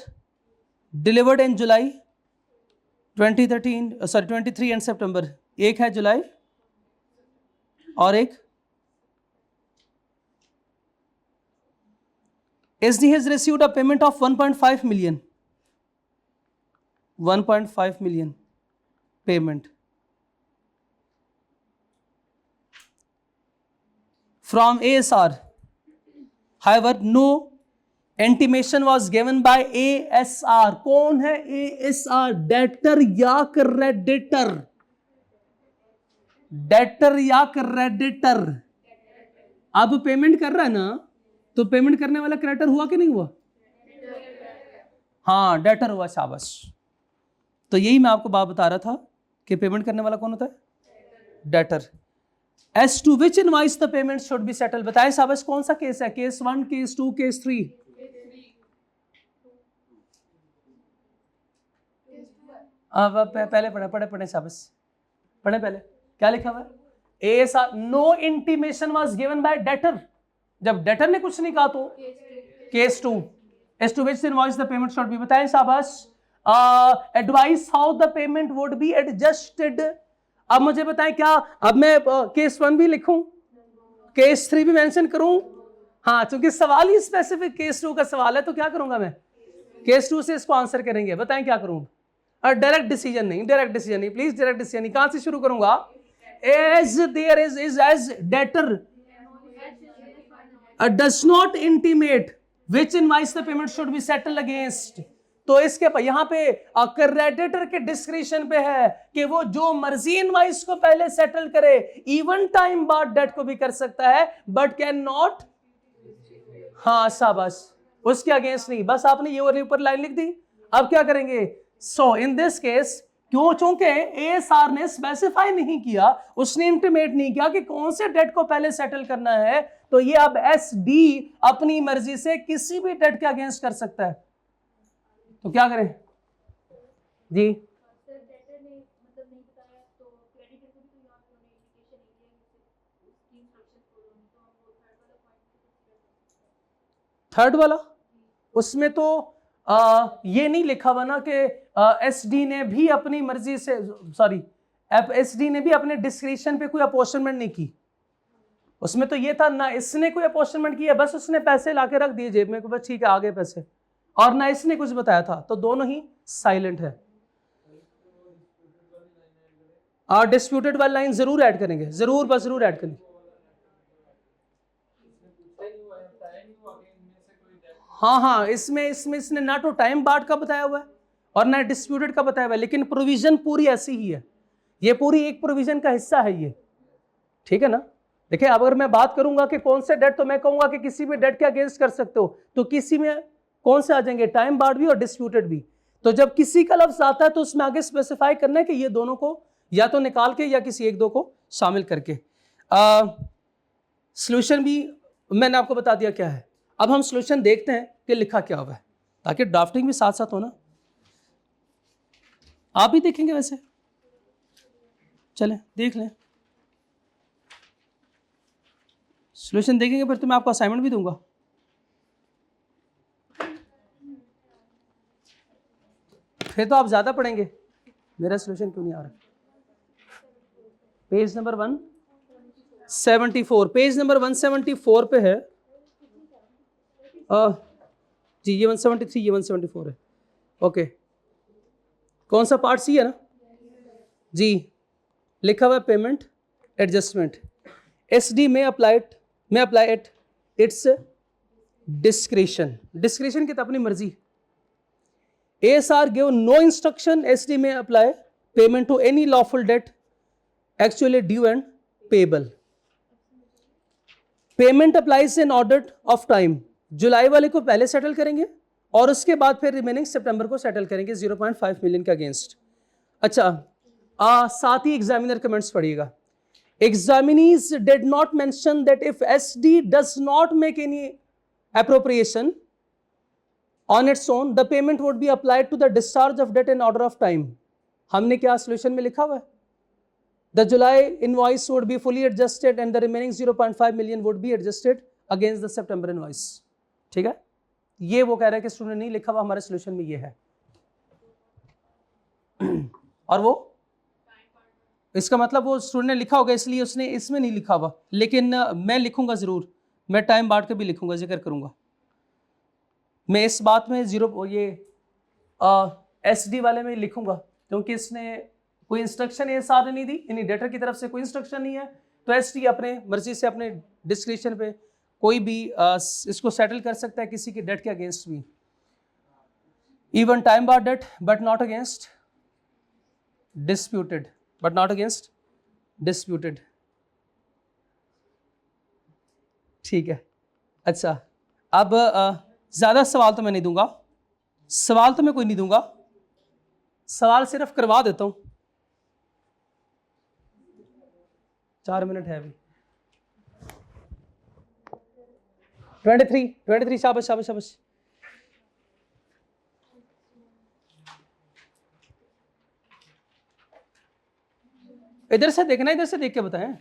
delivered in July 23 and September. एक है जुलाई और एक SD has received a payment of 1.5 million. 1.5 million payment from ASR. However, no intimation was given by ASR. कौन है ASR? Debtor या creditor? Debtor या creditor? अब payment कर रहा है ना, तो पेमेंट करने वाला क्रेडिटर हुआ कि नहीं हुआ? हाँ, डेटर हुआ, शाबाश। तो यही मैं आपको बात बता रहा था कि पेमेंट करने वाला कौन होता है? Debtor. As to which invoice the payment should be settled, बताएं शाबाश, कौन सा केस है? Case 1, case 2, case 3? पहले पढ़े शाबाश, पढ़े पहले क्या लिखा हुआ है? ASR, no intimation was given by debtor. जब डेटर ने कुछ नहीं कहा तो case 2, as to which invoice the payment should be, बताएं शाबाश। Advice how the payment would be adjusted. अब मुझे बताएं, क्या अब मैं केस 1 भी लिखूं, केस 3 भी मेंशन करूं? हाँ, क्योंकि सवाल ही स्पेसिफिक केस 2 का सवाल है, तो क्या करूंगा मैं? केस 2 से इसको आंसर करेंगे। बताएं क्या करूं? डायरेक्ट डिसीजन नहीं, डायरेक्ट डिसीजन नहीं, प्लीज डायरेक्ट डिसीजन नहीं। कहां से शुरू करूंगा? As there is as debtor does not intimate which invoice the payment should be settled against. तो इसके यहाँ पे क्रेडिटर के डिस्क्रिप्शन पे है कि वो जो मर्जी इनवाइस को पहले सेटल करे, इवन टाइम बाद डेट को भी कर सकता है, बट कैन नॉट, हाँ शाबाश, उसके अगेंस्ट नहीं। बस आपने ये और ऊपर लाइन लिख दी। अब क्या करेंगे? सो इन दिस केस, क्यों? चूंकि एएसआर ने स्पेसिफाई नहीं किया, उसने इंटीमेट नहीं किया कि कौन से डेट को पहले सेटल करना है, तो ये अब एसडी अपनी मर्जी से किसी भी डेट के अगेंस्ट कर सकता है। तो क्या करें जी? थर्ड वाला, उसमें तो ये नहीं लिखा हुआ ना कि एसडी ने भी अपनी मर्जी से, सॉरी एसडी ने भी अपने डिस्क्रिप्शन पे कोई अपॉर्चमेंट नहीं की। उसमें तो ये था ना इसने कोई अपॉर्चमेंट किया, बस उसने पैसे लाके रख दिए जेब में, बस ठीक है आ गए पैसे, और ना इसने कुछ बताया था, तो दोनों ही साइलेंट है। डिस्प्यूटेड वाली लाइन जरूर ऐड करेंगे, जरूर बस जरूर ऐड करेंगे। हाँ हाँ, इसमें इसने ना तो टाइम बार्ड का बताया हुआ है और ना डिस्प्यूटेड का बताया हुआ है, लेकिन प्रोविजन पूरी ऐसी ही है, ये पूरी एक प्रोविजन का हिस्सा है ये, ठीक है ना। देखिए अब अगर मैं बात करूंगा कि कौन से डेट, तो मैं कहूंगा कि किसी भी डेट के अगेंस्ट कर सकते हो, तो किसी में कौन से आ जाएंगे, टाइम बार्ड भी और डिस्प्यूटेड भी। तो जब किसी का लफ्ज आता है तो उसमें आगे स्पेसिफाई करना है कि ये दोनों को या तो निकाल के या किसी एक दो को शामिल करके। सॉल्यूशन भी मैंने आपको बता दिया क्या है। अब हम सॉल्यूशन देखते हैं कि लिखा क्या हुआ है, ताकि ड्राफ्टिंग भी साथ साथ हो ना। आप भी देखेंगे वैसे, चलें देख लें, सॉल्यूशन देखेंगे फिर तो मैं आपको असाइनमेंट भी दूंगा। फिर तो आप ज्यादा पढ़ेंगे, मेरा सॉल्यूशन क्यों नहीं आ रहा। पेज नंबर 174, पेज नंबर 174 पे है जी, ये 173, ये 174 है। ओके, कौन सा पार्ट सी है ना जी, लिखा हुआ है पेमेंट एडजस्टमेंट। एसडी में apply at its discretion, discretion की तो अपनी मर्जी। ASR give no instruction, SD में apply payment to any lawful debt actually due and payable. Payment applies in order of time, जुलाई वाले को पहले सेटल करेंगे और उसके बाद फिर रिमेनिंग सितंबर को सेटल करेंगे 0.5 मिलियन के अगेंस्ट। अच्छा, साथ ही एग्जामिनर कमेंट्स पढ़िएगा। Examinees did not mention that if SD does not make any appropriation on its own, the payment would be applied to the discharge of debt in order of time. हमने क्या solution में लिखा हुआ है, the July invoice would be fully adjusted and the remaining 0.5 million would be adjusted against the September invoice. ठीक है, ये वो कह रहा है कि स्टूडेंट नहीं लिखा हुआ, हमारे सॉल्यूशन में ये है। और वो इसका मतलब वो स्टूडेंट ने लिखा होगा इसलिए उसने इसमें नहीं लिखा हुआ, लेकिन मैं लिखूंगा जरूर, मैं टाइम बांट के भी लिखूंगा, जिक्र करूंगा मैं इस बात में जीरो ये एसडी वाले में लिखूंगा, क्योंकि इसने कोई इंस्ट्रक्शन ASR ने नहीं दी, यानी डेटर की तरफ से कोई इंस्ट्रक्शन नहीं है, तो एसडी अपने मर्जी से अपने डिस्क्रिप्शन पे कोई भी इसको सेटल कर सकता है किसी की डेट के अगेंस्ट भी, even time barred debt but not against disputed, but not against disputed. ठीक है, अच्छा अब ज़्यादा सवाल तो मैं नहीं दूंगा, सवाल तो मैं कोई नहीं दूंगा, सवाल सिर्फ करवा देता हूँ। 4 मिनट है अभी। 23 शाबाश शाबाश शाबाश। इधर से देखना, इधर से देख के बताएं।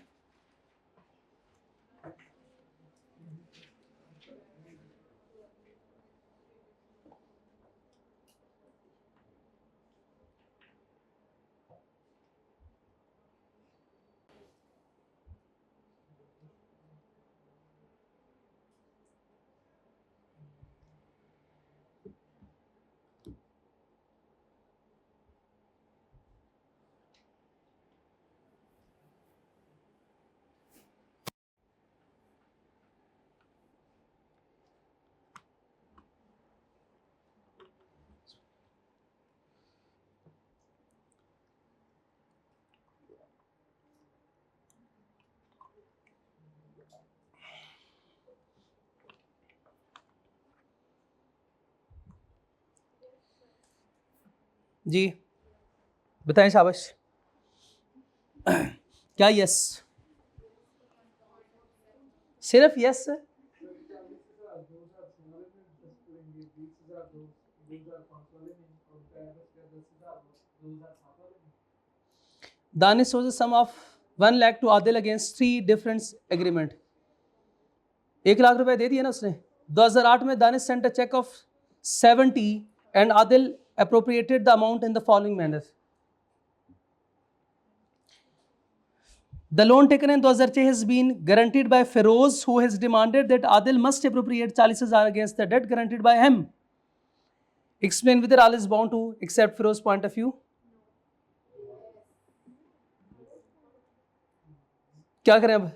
जी बताएं शाबाश। क्या यस, सिर्फ yes. Danish was the sum of 1 lakh to Adil against 3 different agreement. 1 lakh रुपए दे दिए ना उसने 2008 में Danish sent a check of 70 and Adil appropriated the amount in the following manner. The loan taken in 2006 has been guaranteed by Feroz, who has demanded that Adil must appropriate 40,000 against the debt guaranteed by him. Explain whether Adil is bound to accept Feroz's point of view. क्या करें अब?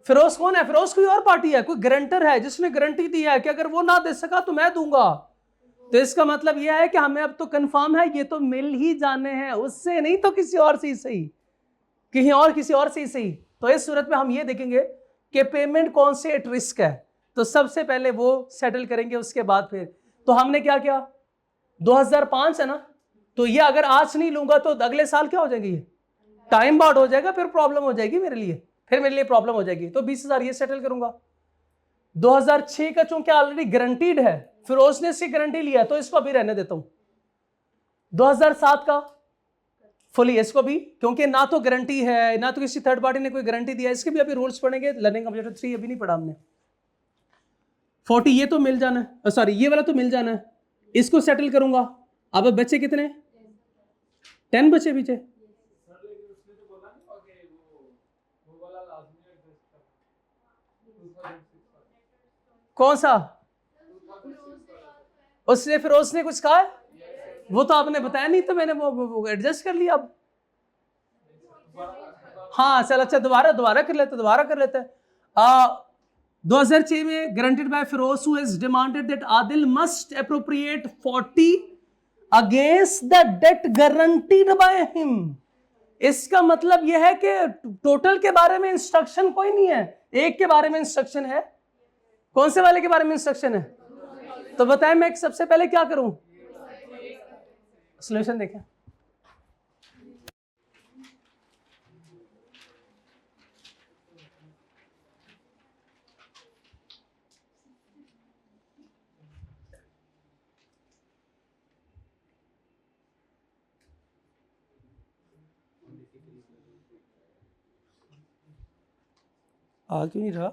फिरोज कौन है? फिरोज कोई और party है, कोई guarantor है जिसने गारंटी दी है कि अगर वो ना दे सका तो मैं दूंगा। तो इसका मतलब यह है कि हमें अब तो कंफर्म है ये तो मिल ही जाने हैं, उससे नहीं तो किसी और से ही सही, कहीं और किसी और से ही सही। तो इस सूरत में हम ये देखेंगे कि पेमेंट कौन से एट रिस्क है, तो सबसे पहले वो सेटल करेंगे, उसके बाद फिर। तो हमने क्या किया, 2005 है ना, तो ये अगर आज नहीं लूंगा तो अगले साल क्या हो जाएगी, ये टाइम बाउंड हो जाएगा, फिर प्रॉब्लम हो जाएगी मेरे लिए, फिर मेरे लिए प्रॉब्लम हो जाएगी। तो 20,000 ये सेटल करूंगा। 2006 का चूंकि ऑलरेडी गारंटीड है, फिरोज ने इसकी गारंटी लिया तो इसको अभी रहने देता हूं। 2007 का फुली इसको भी, क्योंकि ना तो गारंटी है ना तो किसी थर्ड पार्टी ने कोई गारंटी दिया, इसके भी अभी रूल्स पढ़ेंगे। लर्निंग कंप्यूटर 3 अभी नहीं पढ़ा हमने। 40 ये तो मिल जाना है, सॉरी ये वाला तो मिल जाना है, इसको सेटल करूंगा। अब बच्चे कितने, 10 बचे पीछे। कौन सा? उसने फिरोज ने कुछ कहा है? वो तो आपने बताया नहीं, तो मैंने वो एडजस्ट कर लिया। अब हाँ चल, अच्छा दोबारा कर लेते हैं। 2006 में guaranteed by Firoz, who has demanded that Adil must appropriate 40 against the debt guaranteed by him. इसका मतलब यह है कि टोटल के बारे में इंस्ट्रक्शन कोई नहीं है, एक के बारे में इंस्ट्रक्शन है। कौन से वाले के बारे में इंस्ट्रक्शन है? तो बताएं मैं सबसे पहले क्या करूं, सॉल्यूशन देखें। आ क्यों नहीं रहा,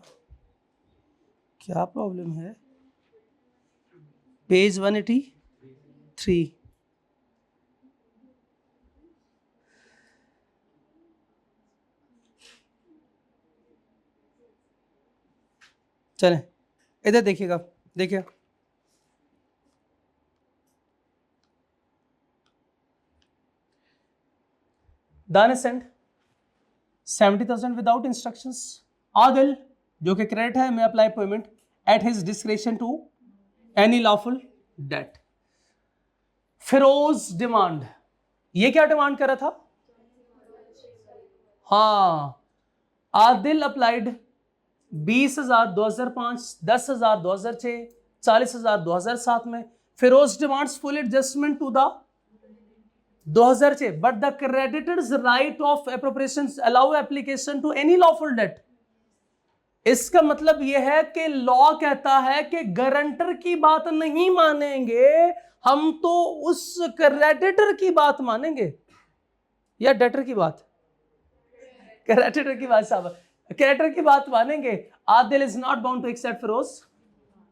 क्या प्रॉब्लम है? पेज 183। चलें इधर देखिएगा, देखिए Danish send 70,000 without instructions. Adil जो कि क्रेडिट है, may apply payment at his description to any lawful debt. Firoz demand, ये क्या डिमांड कर रहा था? हाँ, आदिल अप्लाइड 20,000 2005, 10,000 2006, 40,000 2007 में। Firoz demands full adjustment to the 2006, but the creditors right of appropriations allow application to any lawful debt. इसका मतलब यह है कि लॉ कहता है कि गारंटर की बात नहीं मानेंगे हम, तो उस क्रेडिटर की बात मानेंगे या डेटर की बात? क्रेडिटर की बात साहब, क्रेडिटर की बात मानेंगे। Adil is not bound to accept Firoz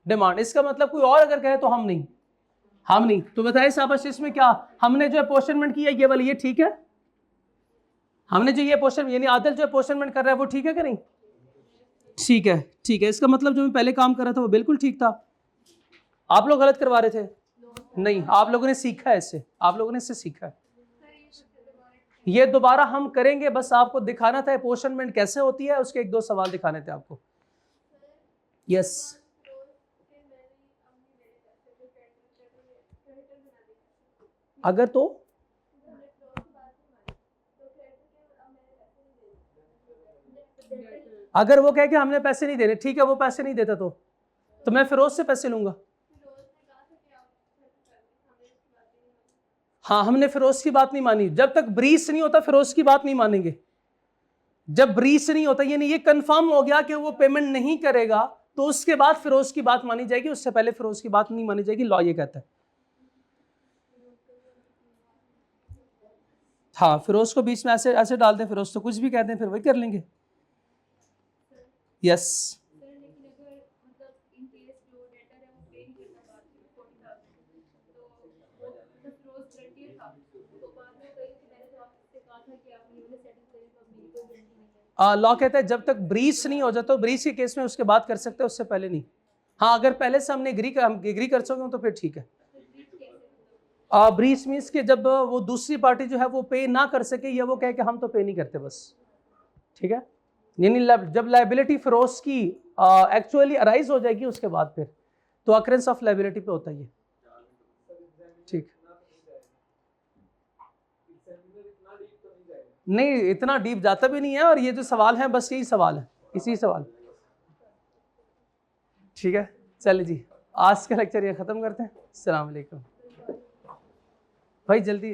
demand. इसका मतलब कोई और अगर कहे तो हम नहीं। तो बताइए साहब इसमें क्या, हमने जो अपोर्शनमेंट किया ये वाली, ये ठीक है? हमने जो ये अपोर्शन, यानी आदिल जो अपोर्शनमेंट कर रहा है वो ठीक है कि नहीं? ठीक है। इसका मतलब जो मैं पहले काम कर रहा था वो बिल्कुल ठीक था। आप लोग गलत करवा रहे थे? नहीं, आप लोगों ने सीखा है इससे, आप लोगों ने इससे सीखा है। ये दोबारा हम करेंगे, बस आपको दिखाना था अपोर्शनमेंट कैसे होती है, उसके 1-2 सवाल दिखाने थे आपको। यस, अगर तो अगर वो कहे कि हमने पैसे नहीं देने, ठीक है, वो पैसे नहीं देता तो मैं फिरोज से पैसे लूंगा। हाँ, हमने फिरोज की बात नहीं मानी। जब तक ब्रीच नहीं होता फिरोज की बात नहीं मानेंगे। जब ब्रीच नहीं होता, यानी ये कंफर्म हो गया कि वो पेमेंट नहीं करेगा, तो उसके बाद फिरोज की बात मानी जाएगी, उससे पहले फिरोज की बात नहीं मानी जाएगी। लॉ ये कहता है। हाँ, फिरोज को बीच में ऐसे डाल दें, फिरोज तो कुछ भी कहते हैं, फिर वही कर लेंगे। यस लॉ कहता है जब तक ब्रीच नहीं हो जाता, ब्रीच के केस में उसके बाद कर सकते हैं, उससे पहले नहीं। हाँ, अगर पहले से हमने एग्री कर सके तो फिर ठीक है। ब्रीच मीन्स कि जब वो दूसरी पार्टी जो है वो पे ना कर सके, या वो कहे कि हम तो पे नहीं करते बस, ठीक है। यानी जब लाइबिलिटी फिरोज की एक्चुअली अराइज हो जाएगी उसके बाद फिर तो अक्रेंस ऑफ लाइबिलिटी पे होता है ये, ठीक। नहीं, इतना डीप जाता भी नहीं है, और ये जो सवाल है बस यही सवाल है, इसी सवाल, ठीक है। चलिए जी, आज का लेक्चर ये खत्म करते हैं। अस्सलाम वालेकुम भाई, जल्दी।